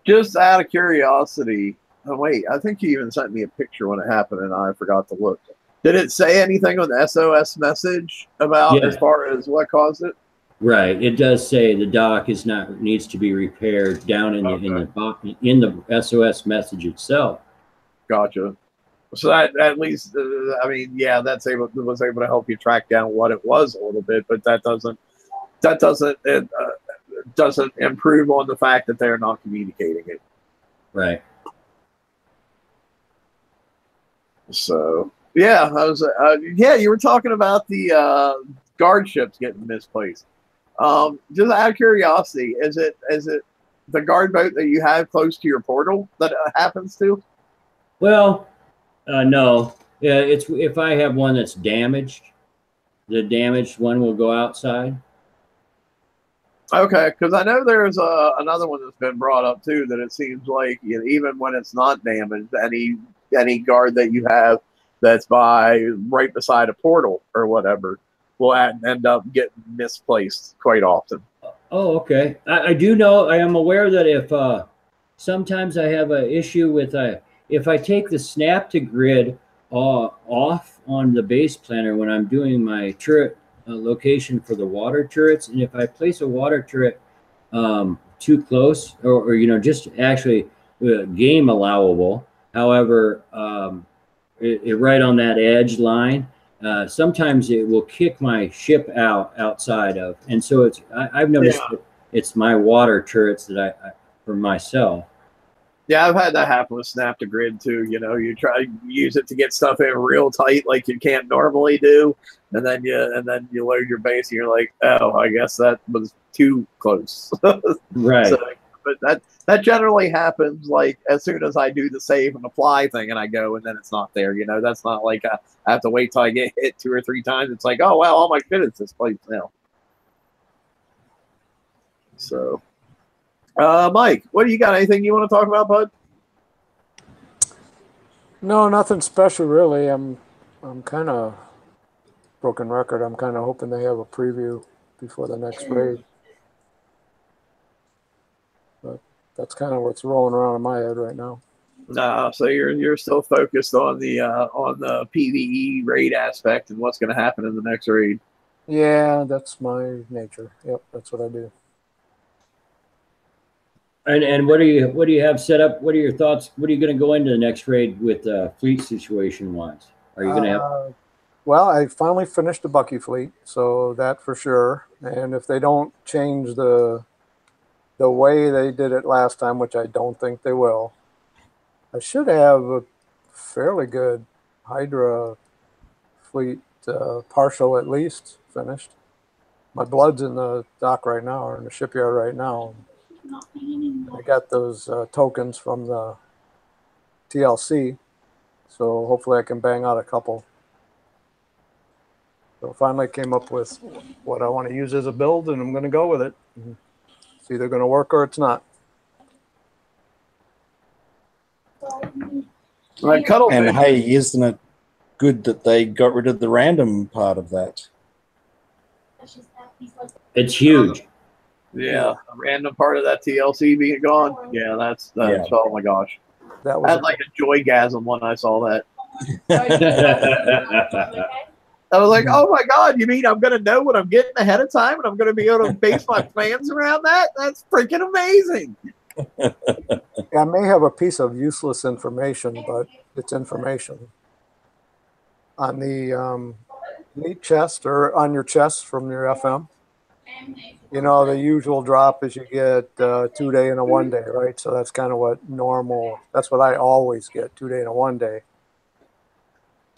Just out of curiosity, oh wait, I think you even sent me a picture when it happened, and I forgot to look. Did it say anything on the SOS message about as far as what caused it? Right. It does say the dock needs to be repaired down in the SOS message itself. Gotcha. So that at least, I mean, yeah, was able to help you track down what it was a little bit, but that doesn't improve on the fact that they're not communicating it. Right. So yeah, you were talking about the guard ships getting misplaced. Just out of curiosity, is it the guard boat that you have close to your portal that it happens to? Well, no. Yeah, it's if I have one that's damaged, the damaged one will go outside. Okay, because I know there's another one that's been brought up too, that it seems like even when it's not damaged, any guard that you have that's right beside a portal or whatever will end up getting misplaced quite often. Oh, okay. I do know. I am aware that if sometimes I have an issue with if I take the snap to grid off on the base planner when I'm doing my turret location for the water turrets, and if I place a water turret too close or just actually game allowable, however, right on that edge line, sometimes it will kick my ship outside of, and so I've noticed that it's my water turrets that I for myself. Yeah, I've had that happen with Snap to Grid too. You try to use it to get stuff in real tight, like you can't normally do, and then you load your base, and you're like, oh, I guess that was too close. Right. So, but that generally happens like as soon as I do the save and apply thing, and I go, and then it's not there. That's not like I have to wait till I get hit 2 or 3 times. It's like, oh well, all my shit is this place now. So. Mike, what do you got? Anything you want to talk about, bud? No, nothing special really. I'm kind of broken record. I'm kind of hoping they have a preview before the next raid. But that's kind of what's rolling around in my head right now. So you're still focused on the PvE raid aspect and what's going to happen in the next raid. Yeah, that's my nature. Yep, that's what I do. And what do you have set up? What are your thoughts? What are you going to go into the next raid with fleet situation wise? Are you going to have? Well, I finally finished the Bucky fleet, so that for sure. And if they don't change the way they did it last time, which I don't think they will, I should have a fairly good Hydra fleet, partial at least, finished. My blood's in the dock right now, or in the shipyard right now. I got those tokens from the TLC, so hopefully I can bang out a couple. So finally came up with what I want to use as a build, and I'm going to go with it. It's either going to work or it's not. And hey, isn't it good that they got rid of the random part of that? It's huge. Yeah, a random part of that TLC being gone. Yeah, that's Yeah. oh my gosh. That I was had like a joygasm when I saw that. Yeah, I was like, oh my God, you mean I'm going to know what I'm getting ahead of time and I'm going to be able to base my plans around that? That's freaking amazing. I may have a piece of useless information, but it's information. On the elite chest or on your chest from your FM, you know, the usual drop is you get 2 day and a 1 day, right? So that's kind of what normal, that's what I always get, 2 day and a 1 day.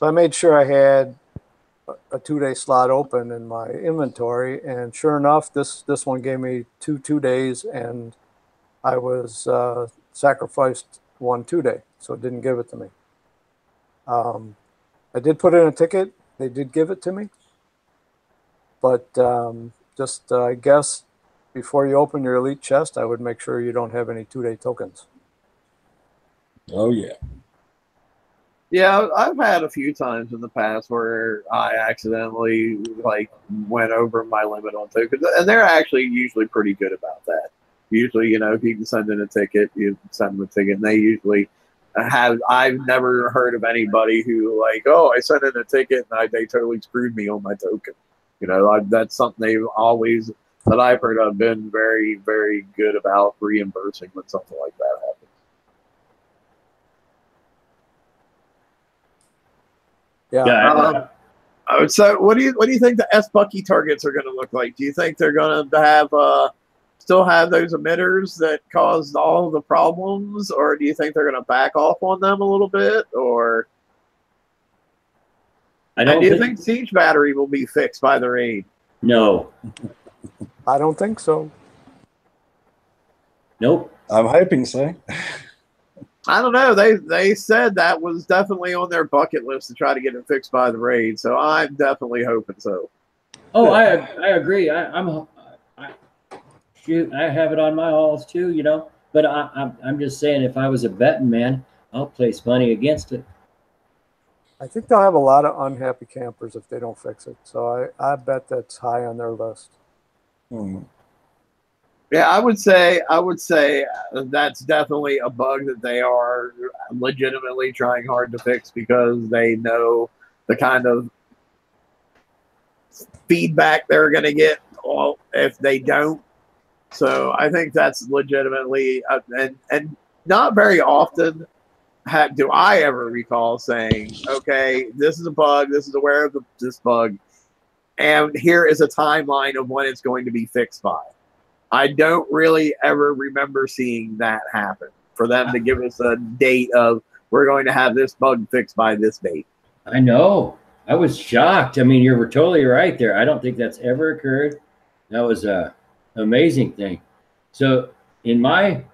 So I made sure I had a 2 day slot open in my inventory, and sure enough, this one gave me 2 days, and I was sacrificed 1 2 day, so it didn't give it to me. I did put in a ticket. They did give it to me, but just I guess before you open your elite chest, I would make sure you don't have any 2 day tokens. Oh yeah. Yeah, I've had a few times in the past where I accidentally like went over my limit on tokens, and they're actually usually pretty good about that. Usually, you know, if you can send in a ticket, you send them a ticket, and they usually have. I've never heard of anybody who like, oh, I sent in a ticket and they totally screwed me on my token. You know, that's something they've always that I've heard of been very, very good about reimbursing when something like that happens. Yeah. So what do you think the S Bucky targets are going to look like? Do you think they're going to have still have those emitters that caused all the problems, or do you think they're going to back off on them a little bit, or do you think Siege Battery will be fixed by the raid? No. I don't think so. Nope. I'm hoping so. I don't know. They said that was definitely on their bucket list to try to get it fixed by the raid, so I'm definitely hoping so. Oh, I agree. Shoot, I have it on my halls too, you know. But I'm just saying, if I was a betting man, I'll place money against it. I think they'll have a lot of unhappy campers if they don't fix it. So I bet that's high on their list. Yeah, I would say that's definitely a bug that they are legitimately trying hard to fix because they know the kind of feedback they're going to get if they don't. So I think that's legitimately and not very often do I ever recall saying, okay, this is a bug, this is aware of this bug, and here is a timeline of when it's going to be fixed by. I don't really ever remember seeing that happen, for them to give us a date of we're going to have this bug fixed by this date. I know. I was shocked. I mean, you're totally right there. I don't think that's ever occurred. That was a amazing thing. So here's my.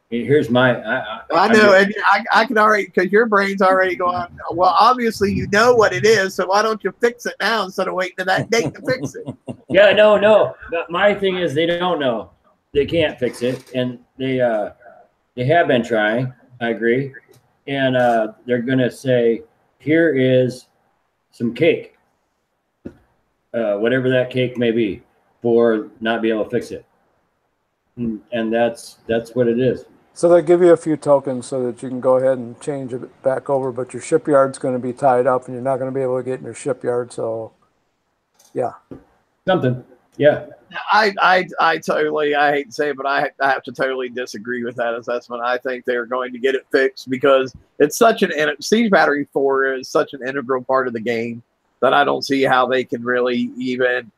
I know, and I can already, because your brain's already going, well, obviously you know what it is, so why don't you fix it now instead of waiting to that date to fix it? Yeah, no. But my thing is they don't know. They can't fix it, and they have been trying. I agree, and they're gonna say, here is some cake, whatever that cake may be, for not being able to fix it, and that's what it is. So they give you a few tokens so that you can go ahead and change it back over, but your shipyard's going to be tied up and you're not going to be able to get in your shipyard. So, yeah. Something. Yeah. I totally, I hate to say it, but I have to totally disagree with that assessment. I think they're going to get it fixed because it's such Siege Battery 4 is such an integral part of the game that I don't see how they can really even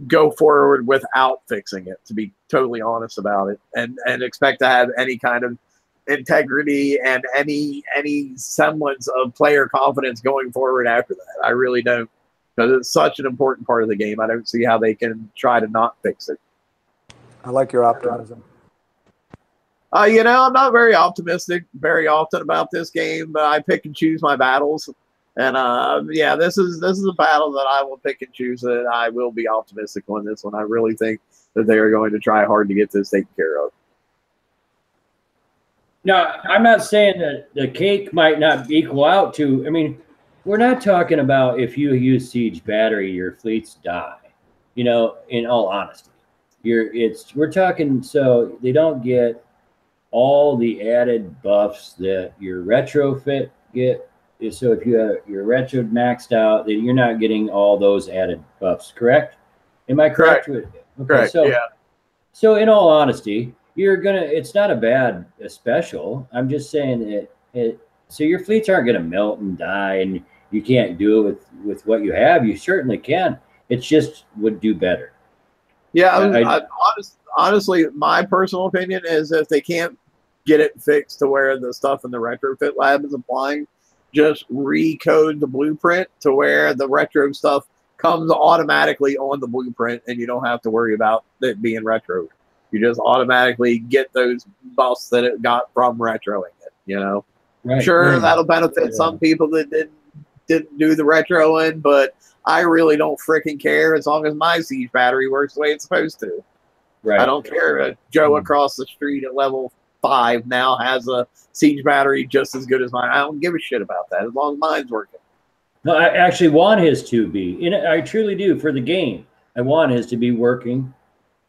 go forward without fixing it, to be totally honest about it, and expect to have any kind of integrity and any semblance of player confidence going forward after that. I really don't, because it's such an important part of the game. I don't see how they can try to not fix it. I like your optimism. You know, I'm not very optimistic very often about this game, but I pick and choose my battles. And yeah, this is a battle that I will pick and choose. That I will be optimistic on this one. I really think that they are going to try hard to get this taken care of. Now, I'm not saying that the cake might not equal out to. I mean, we're not talking about if you use Siege Battery, your fleets die. You know, in all honesty, we're talking, so they don't get all the added buffs that your retrofit get. So if you have your retro maxed out, then you're not getting all those added buffs, correct? Am I correct? Okay, Correct. so Yeah. so in all honesty, it's not a bad special. I'm just saying so your fleets aren't gonna melt and die, and you can't do it with what you have. You certainly can. It's just would do better. Yeah, honestly, my personal opinion is if they can't get it fixed to where the stuff in the retrofit lab is applying, just recode the blueprint to where the retro stuff comes automatically on the blueprint and you don't have to worry about it being retro. You just automatically get those buffs that it got from retroing it, you know? Right. Sure, that'll benefit some people that didn't do the retroing, but I really don't freaking care as long as my siege battery works the way it's supposed to. Right. I don't care if Joe across the street at level 5 now has a siege battery just as good as mine. I don't give a shit about that as long as mine's working. No, I actually want his to be. I truly do for the game. I want his to be working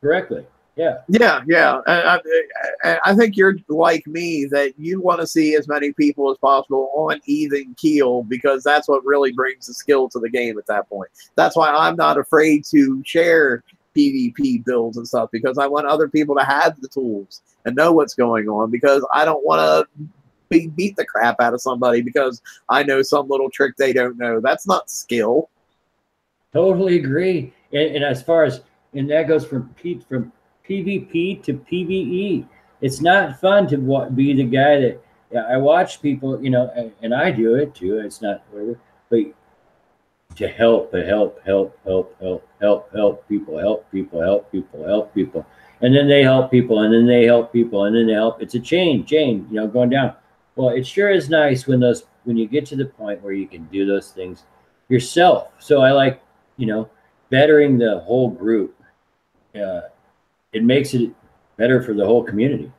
correctly. Yeah. Yeah. I think you're like me that you want to see as many people as possible on even keel because that's what really brings the skill to the game at that point. That's why I'm not afraid to share PvP builds and stuff because I want other people to have the tools and know what's going on because I don't want to beat the crap out of somebody because I know some little trick they don't know. That's not skill. Totally agree. And as far as that goes from PvP to PvE. It's not fun to be the guy that I watch people, and I do it too. It's not whatever, but to help people, and then they help people, and then they help people, and then they help. It's a chain, going down. Well, it sure is nice when you get to the point where you can do those things yourself. So I like, bettering the whole group. It makes it better for the whole community.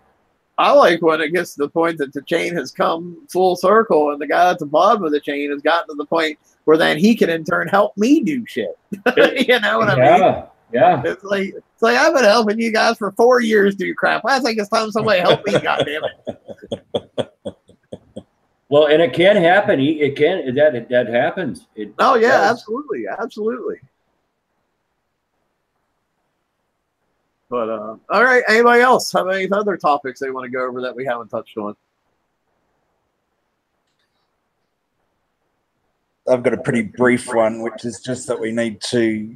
I like when it gets to the point that the chain has come full circle and the guy at the bottom of the chain has gotten to the point where then he can in turn help me do shit. You know what I mean? Yeah. It's like I've been helping you guys for 4 years do crap. I think it's time somebody help me, goddammit. Well, and it can happen. That happens. Absolutely. But all right, anybody else have any other topics they want to go over that we haven't touched on? I've got a pretty brief one, which is just that we need to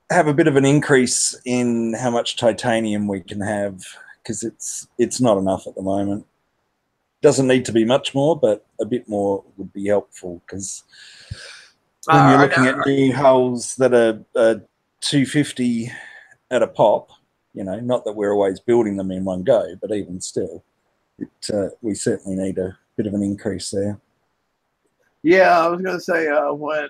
have a bit of an increase in how much titanium we can have because it's not enough at the moment. Doesn't need to be much more, but a bit more would be helpful because when you're looking at new hulls that are 250 at a pop, not that we're always building them in one go, but even still, we certainly need a bit of an increase there. Yeah, I was going to say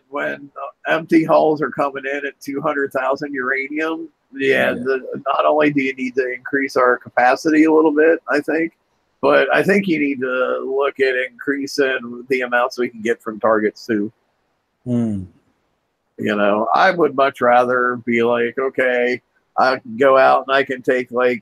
when empty hulls are coming in at 200,000 uranium, not only do you need to increase our capacity a little bit, I think, but I think you need to look at increasing the amounts we can get from targets too. I would much rather be like, okay, I can go out and I can take we'll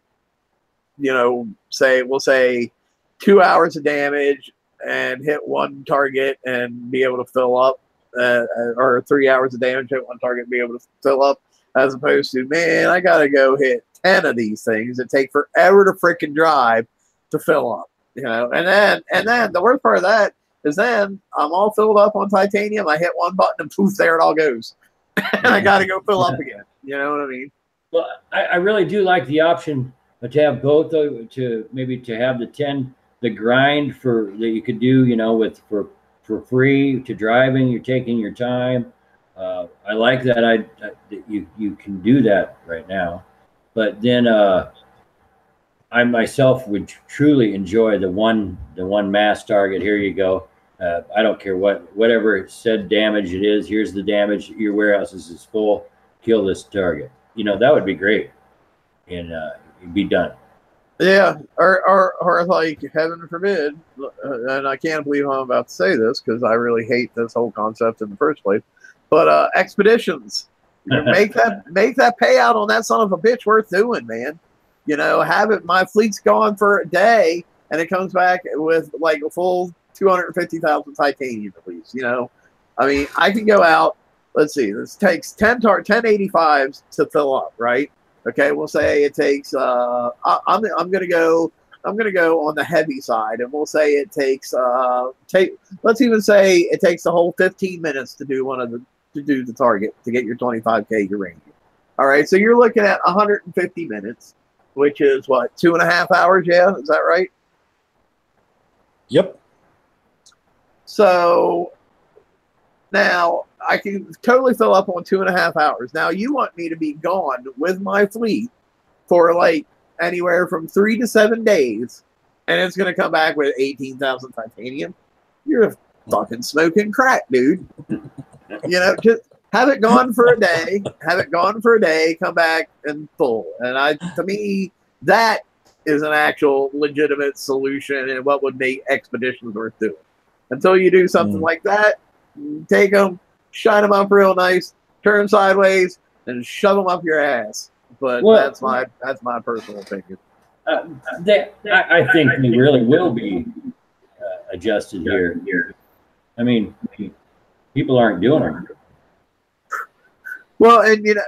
say 2 hours of damage and hit one target and be able to fill up, or 3 hours of damage, hit one target and be able to fill up, as opposed to, man, I got to go hit 10 of these things that take forever to freaking drive to fill up, and then the worst part of that is then I'm all filled up on titanium. I hit one button and poof, there it all goes. And I got to go fill up again. You know what I mean? Well, I really do like the option to have both, to have the grind that you could do, for free to driving. You're taking your time. I like that. You can do that right now, but then I myself would truly enjoy the one mass target. Here you go. I don't care whatever said damage it is. Here's the damage. Your warehouse is full. Kill this target. That would be great, and it'd be done. Yeah, or like, heaven forbid, and I can't believe I'm about to say this because I really hate this whole concept in the first place, but expeditions. make that payout on that son of a bitch worth doing, man. You know, have it. My fleet's gone for a day, and it comes back with like a full 250,000 titanium at least. You know, I mean, I can go out. Let's see. This takes 10 85s to fill up, right? Okay, we'll say it takes. I'm gonna go on the heavy side, and we'll say it takes. Let's even say it takes the whole 15 minutes to do the target to get your 25K uranium. All right, so you're looking at 150 minutes, which is what, 2.5 hours? Yeah, is that right? Yep. So now I can totally fill up on 2.5 hours. Now you want me to be gone with my fleet for like anywhere from 3 to 7 days, and it's going to come back with 18,000 titanium. You're fucking smoking crack, dude. You know, just have it gone for a day. Have it gone for a day. Come back and full. And to me, that is an actual legitimate solution and what would make expeditions worth doing. Until you do something like that, take them, shine them up real nice, turn sideways, and shove them up your ass. But that's my personal opinion. I think they really will be adjusted here. I mean, people aren't doing it. Well, and you know,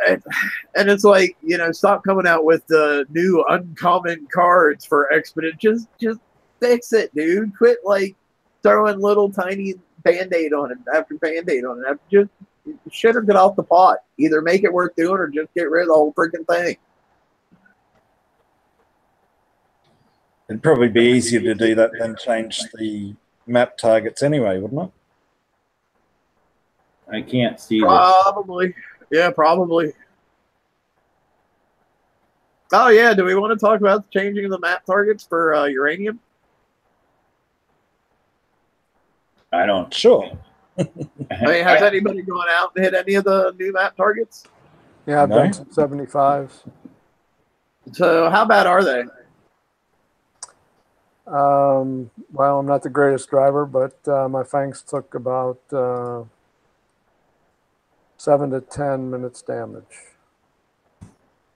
and it's like, you know, stop coming out with the new uncommon cards for expeditions. Just fix it, dude. Quit like throwing little tiny band-aid on it after band-aid on it. Just shit or get off the pot. Either make it worth doing or just get rid of the whole freaking thing. It'd probably be easier to do that than change the map targets anyway, wouldn't it? I can't see probably. Yeah, probably. Oh yeah, do we want to talk about changing the map targets for uranium? I don't. Sure. I mean, has anybody gone out and hit any of the new map targets? Yeah, I've done some 75s. So how bad are they? Well, I'm not the greatest driver, but my fangs took about 7 to 10 minutes damage.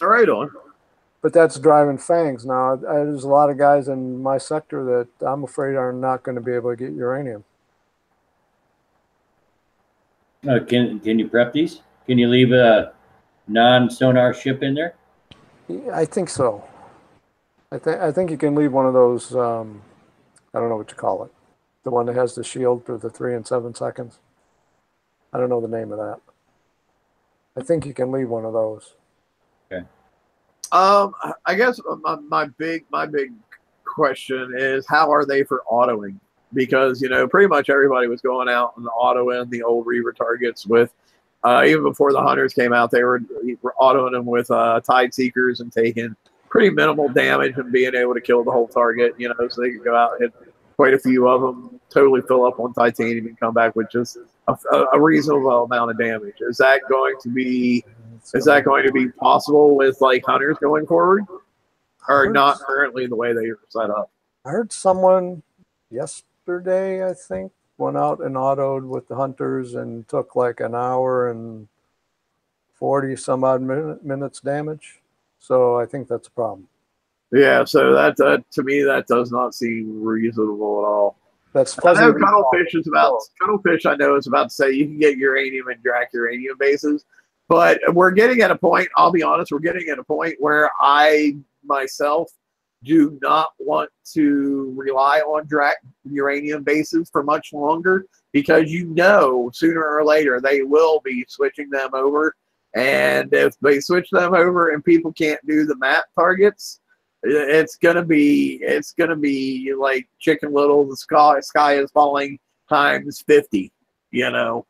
All right, on. But that's driving fangs. Now, there's a lot of guys in my sector that I'm afraid are not going to be able to get uranium. Can you prep these? Can you leave a non-sonar ship in there? I think so. I think you can leave one of those. I don't know what you call it. The one that has the shield for the 3 and 7 seconds. I don't know the name of that. I think you can leave one of those. Okay. I guess my big question is, how are they for autoing? Because, you know, pretty much everybody was going out and autoing the old Reaver targets with, even before the Hunters came out, they were autoing them with Tide Seekers and taking pretty minimal damage and being able to kill the whole target, you know, so they could go out and hit quite a few of them, totally fill up on titanium and come back with just a reasonable amount of damage. Is that going to be possible with like Hunters going forward, or not currently the way they are set up? I heard someone yesterday, I think, went out and autoed with the Hunters and took like an hour and 40 some odd minutes damage. So I think that's a problem. Yeah, so that to me that does not seem reasonable at all. That's I know Cuttlefish. I know is about to say you can get uranium and Drac uranium bases, but we're getting at a point. I'll be honest, we're getting at a point where I myself do not want to rely on Drac uranium bases for much longer, because you know sooner or later they will be switching them over. And if they switch them over and people can't do the map targets, it's gonna be like Chicken Little, the sky is falling times 50, you know.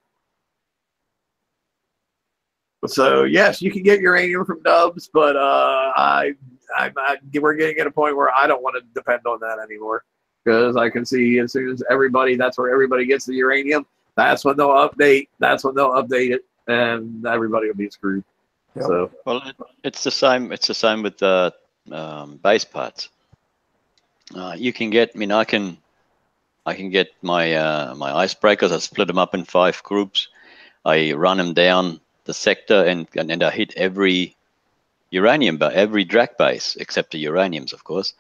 So yes, you can get uranium from Dubs, but we're getting at a point where I don't want to depend on that anymore, because I can see as soon as that's where everybody gets the uranium, that's when they'll update. That's when they'll update it, and everybody will be screwed. Yep. So well, it's the same. It's the same with the base parts. You can get. I mean, I can get my my icebreakers. I split them up in 5 groups. I run them down the sector, and I hit every uranium, every DRAC base except the uraniums, of course,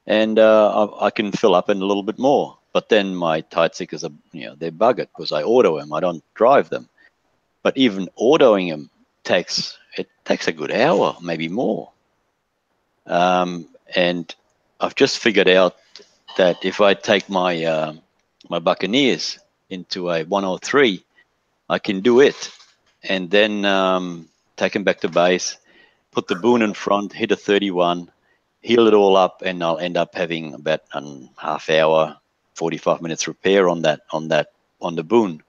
and I can fill up in a little bit more. But then my tight seekers are, they're buggered because I auto them. I don't drive them. But even autoing them takes a good hour, maybe more. And I've just figured out that if I take my my Buccaneers into a 103, I can do it, and then take them back to base, put the boon in front, hit a 31, heal it all up, and I'll end up having about a half hour, 45 minutes repair on the boon,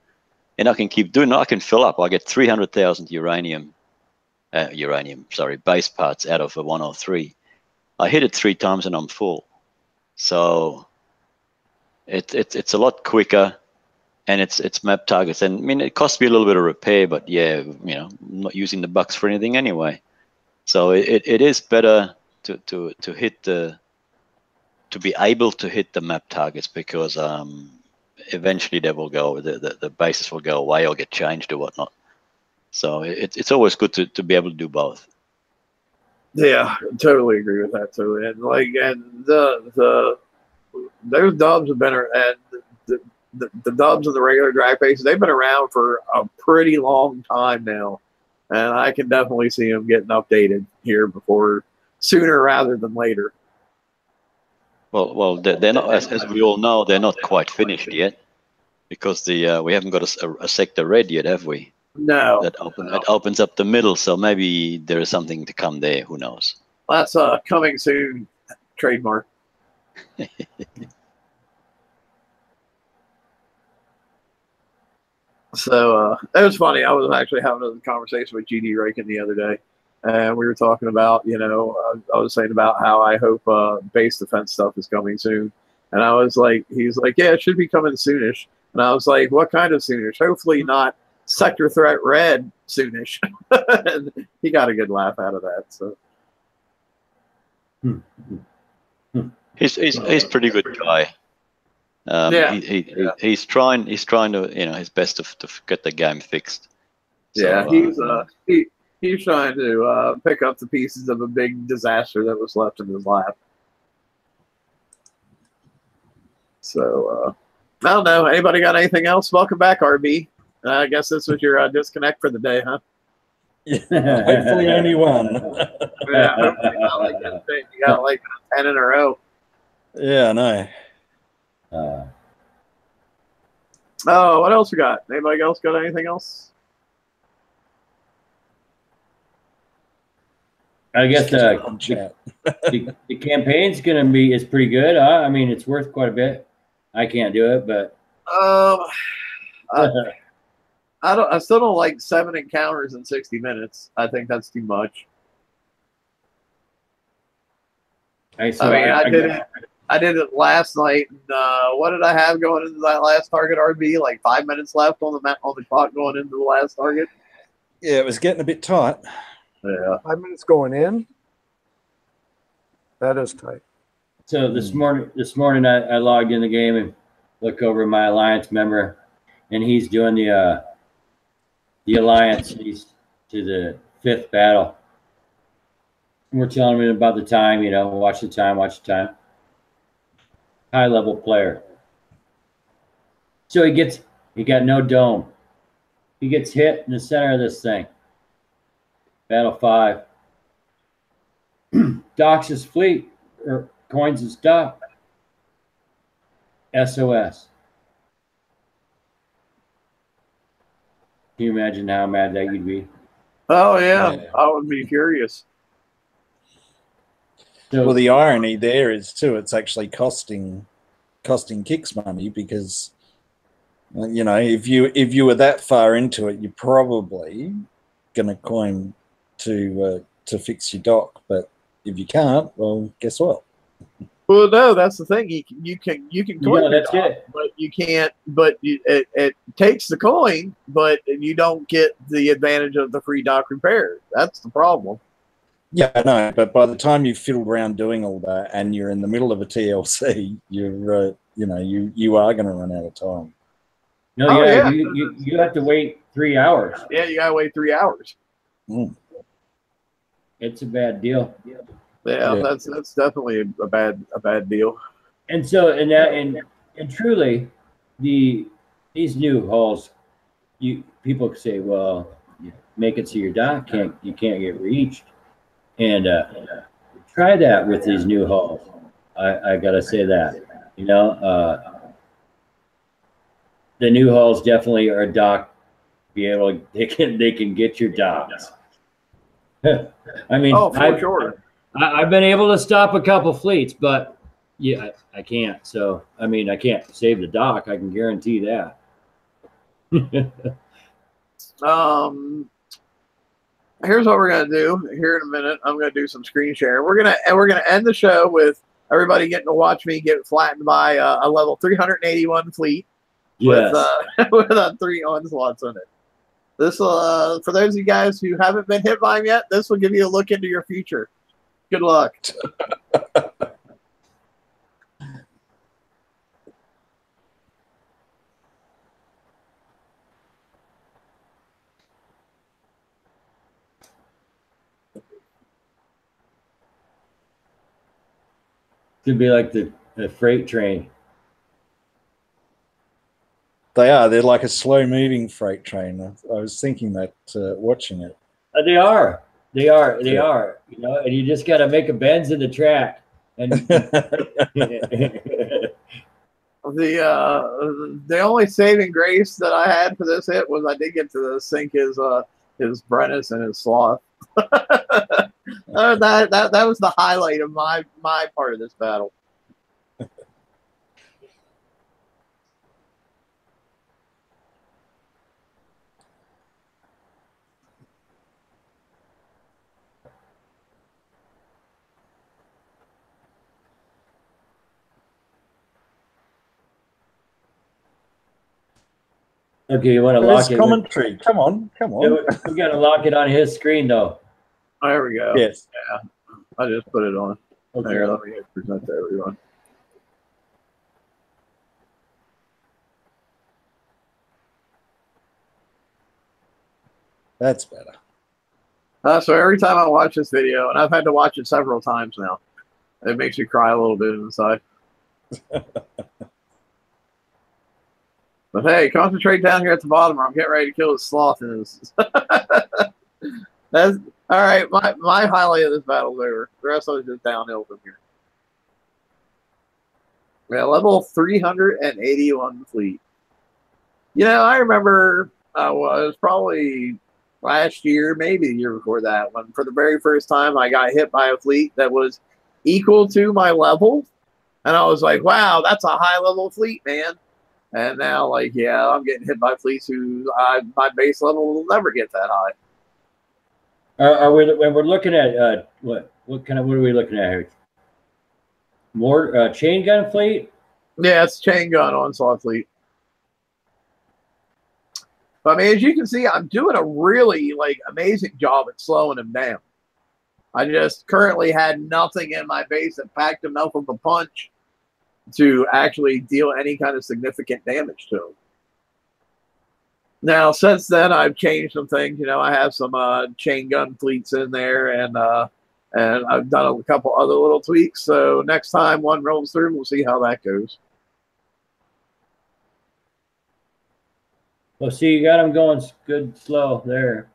and I can keep doing it. I can fill up. I get 300,000 base parts out of a 103. I hit it 3 times and I'm full. So it's a lot quicker, and it's map targets. And I mean, it costs me a little bit of repair, but yeah, I'm not using the bucks for anything anyway. So it is better to hit to be able to hit the map targets, because eventually they will go, the bases will go away or get changed or whatnot. So it's always good to be able to do both. Yeah, totally agree with that too. And those dubs have been, and the dubs and the regular drag bases, they've been around for a pretty long time now, and I can definitely see them getting updated here sooner rather than later. Well, they're not, as we all know, they're not quite finished yet, because we haven't got a sector red yet, have we? No. That opens up the middle, so maybe there is something to come there. Who knows? That's coming soon trademark. So it was funny. I was actually having a conversation with GD Rakin the other day, and we were talking about, I was saying about how I hope base defense stuff is coming soon. And I was like, he's like, yeah, it should be coming soonish. And I was like, what kind of soonish? Hopefully not sector threat red soonish. And he got a good laugh out of that. So he's a pretty good guy. He's trying to, his best to get the game fixed. So, yeah, he's trying to pick up the pieces of a big disaster that was left in his lap. So I don't know. Anybody got anything else? Welcome back, RB. I guess this was your disconnect for the day, huh? Yeah, hopefully only one. Yeah, hopefully not like that. You got like 10 in a row. Yeah, I know. Oh, what else we got? Anybody else got anything else? I guess the campaign's gonna is pretty good. I mean, it's worth quite a bit. I can't do it, but I still don't like 7 encounters in 60 minutes. I think that's too much. I did it last night. And, what did I have going into that last target RB? Like 5 minutes left on the clock going into the last target. Yeah, it was getting a bit tight. Yeah, 5 minutes going in. That is tight. So this morning I logged in the game and look over my alliance member, and he's doing the alliance. He's to the 5th battle. And we're telling him about the time. Watch the time. High level player. So he got no dome. He gets hit in the center of this thing. Battle 5. Docks his fleet, or coins his dock. SOS. Can you imagine how mad that you'd be? Oh yeah, I would be furious. So, well, the irony there is too, it's actually costing Kicks money, because if you were that far into it, you're probably gonna coin to fix your dock. But if you can't, well, guess what? Well, no, that's the thing. You can coin that's dock, it. but you can't. But it takes the coin, but you don't get the advantage of the free dock repair. That's the problem. Yeah, I know. But by the time you've fiddled around doing all that, and you're in the middle of a TLC, you are going to run out of time. No, Oh, yeah, yeah. you have to wait 3 hours. Yeah, you gotta wait 3 hours. Mm. It's a bad deal. Yeah, Yeah. that's definitely a bad deal. And so, and truly, these new halls, people say, well, you make it so your dock can't get reached, and try that with these new halls. I gotta say that, you know, the new halls definitely are dock. Be able, they can get your docks. I mean, Oh, for sure. I've been able to stop a couple fleets, but yeah, I can't. So, I mean, I can't save the dock. I can guarantee that. Here's what we're gonna do here in a minute. I'm gonna do some screen share. We're gonna end the show with everybody getting to watch me get flattened by a level 381 fleet Yes. with 3 onslaughts in it. This will, for those of you guys who haven't been hit by them yet, this will give you a look into your future. Good luck. Could be like the freight train. They are. They're like a slow-moving freight train. I was thinking that watching it. They are. They are. They Yeah. are. You know, and you just got to make a bends in the track. And The only saving grace that I had for this hit was I did get to sink his Brennus and his Sloth. that was the highlight of my part of this battle. okay, you want to lock it? Commentary. Come on. We got to lock it on his screen, though. There we go. Yes. Yeah, I just put it on. Okay. Here, let me present to everyone. That's better. So every time I watch this video, and I've had to watch it several times now, it makes me cry a little bit inside. But hey, concentrate down here at the bottom, or I'm getting ready to kill this Sloth. That's all right. My highlight of this battle's over. The rest of it is just downhill from here. Yeah, level 381 fleet. You know, I remember it was probably last year, maybe the year before that, when for the very first time I got hit by a fleet that was equal to my level. And I was like, wow, that's a high level fleet, man. And now, like, yeah, I'm getting hit by fleets who my base level will never get that high. Are we? When we're looking at what are we looking at here? More chain gun fleet? Yeah, it's chain gun onslaught fleet. But I mean, as you can see, I'm doing a really amazing job at slowing him down. I just currently had nothing in my base that packed enough of a punch to actually deal any kind of significant damage to him. Now, since then, I've changed some things. You know, I have some chain gun fleets in there, and I've done a couple other little tweaks. So next time one rolls through, we'll see how that goes. Well, see, you got him going good, slow there.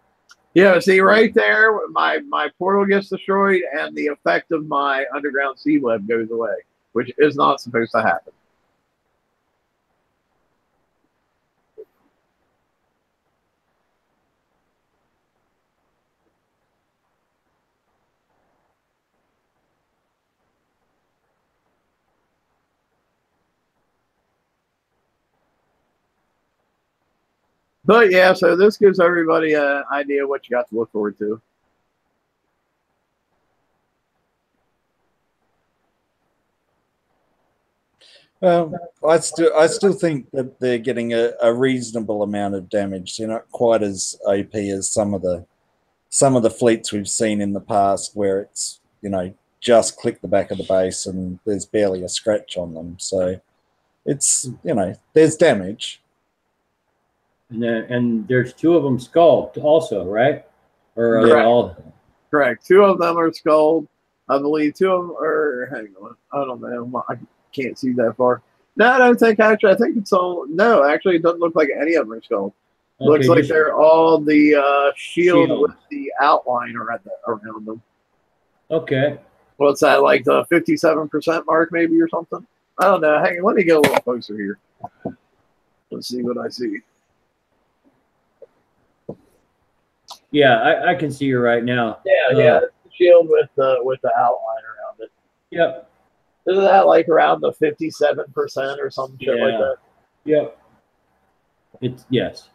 Yeah, see right there, my portal gets destroyed, and the effect of my underground sea web goes away, which is not supposed to happen. But yeah, so this gives everybody an idea of what you got to look forward to. Well, I still think that they're getting a reasonable amount of damage. They're not quite as OP as some of the fleets we've seen in the past, where it's, you know, just click the back of the base and there's barely a scratch on them. So it's, you know, there's damage. and there's 2 of them skulled also, right? Or are they Correct. all? Correct. 2 of them are skulled. I believe 2 of them are. Hang on. I don't know. I can't see that far. No, I don't think actually. I think it's all. No, actually, it doesn't look like any of them are skulled. Okay, Looks like just they're all the shield shield. with the outline around them. Okay. What's that, like the 57% mark maybe or something? I don't know. Hang on, let me get a little closer here. Let's see what I see. Yeah, I can see you right now. Yeah, it's the shield with the outline around it. Yep. Isn't that like around the 57% or some shit like that? Yep. It's yes.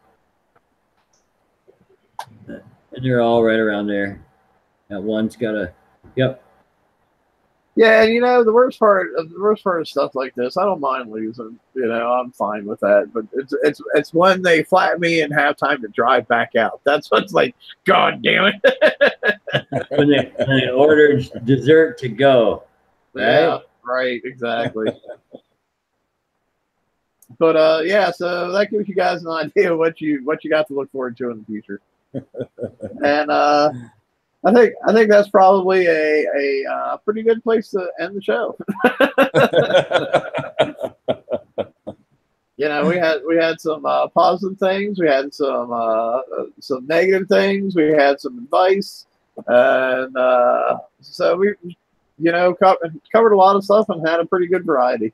And they're all right around there. That one's got a. Yep. Yeah, and the worst part of stuff like this, I don't mind losing. I'm fine with that. But it's when they flatten me and have time to drive back out. That's what's like, God damn it. when they ordered dessert to go. Right? Yeah, right, exactly. But yeah, so that gives you guys an idea of what you got to look forward to in the future. And I think that's probably a pretty good place to end the show. We had some positive things, we had some negative things, we had some advice, and so we covered a lot of stuff and had a pretty good variety.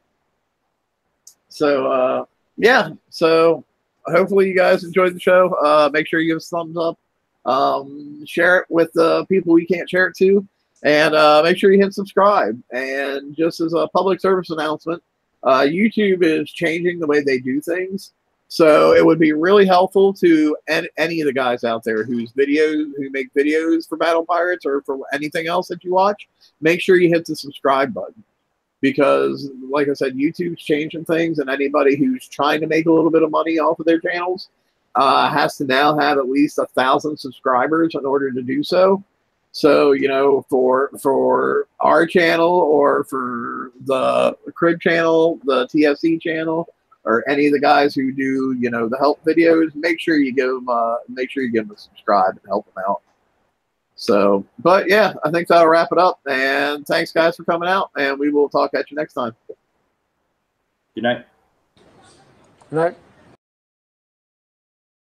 So yeah, so hopefully you guys enjoyed the show. Make sure you give us a thumbs up. Share it with the people you can't share it to, and make sure you hit subscribe. And just as a public service announcement, YouTube is changing the way they do things, so it would be really helpful to any of the guys out there who make videos for Battle Pirates or for anything else that you watch. Make sure you hit the subscribe button, because like I said, YouTube's changing things, and anybody who's trying to make a little bit of money off of their channels has to now have at least 1,000 subscribers in order to do so. So, for our channel or for the Crib channel, the TFC channel, or any of the guys who do, the help videos, make sure you give them a subscribe and help them out. So, but yeah, I think that'll wrap it up. And thanks guys for coming out, and we will talk at you next time. Good night. Good night.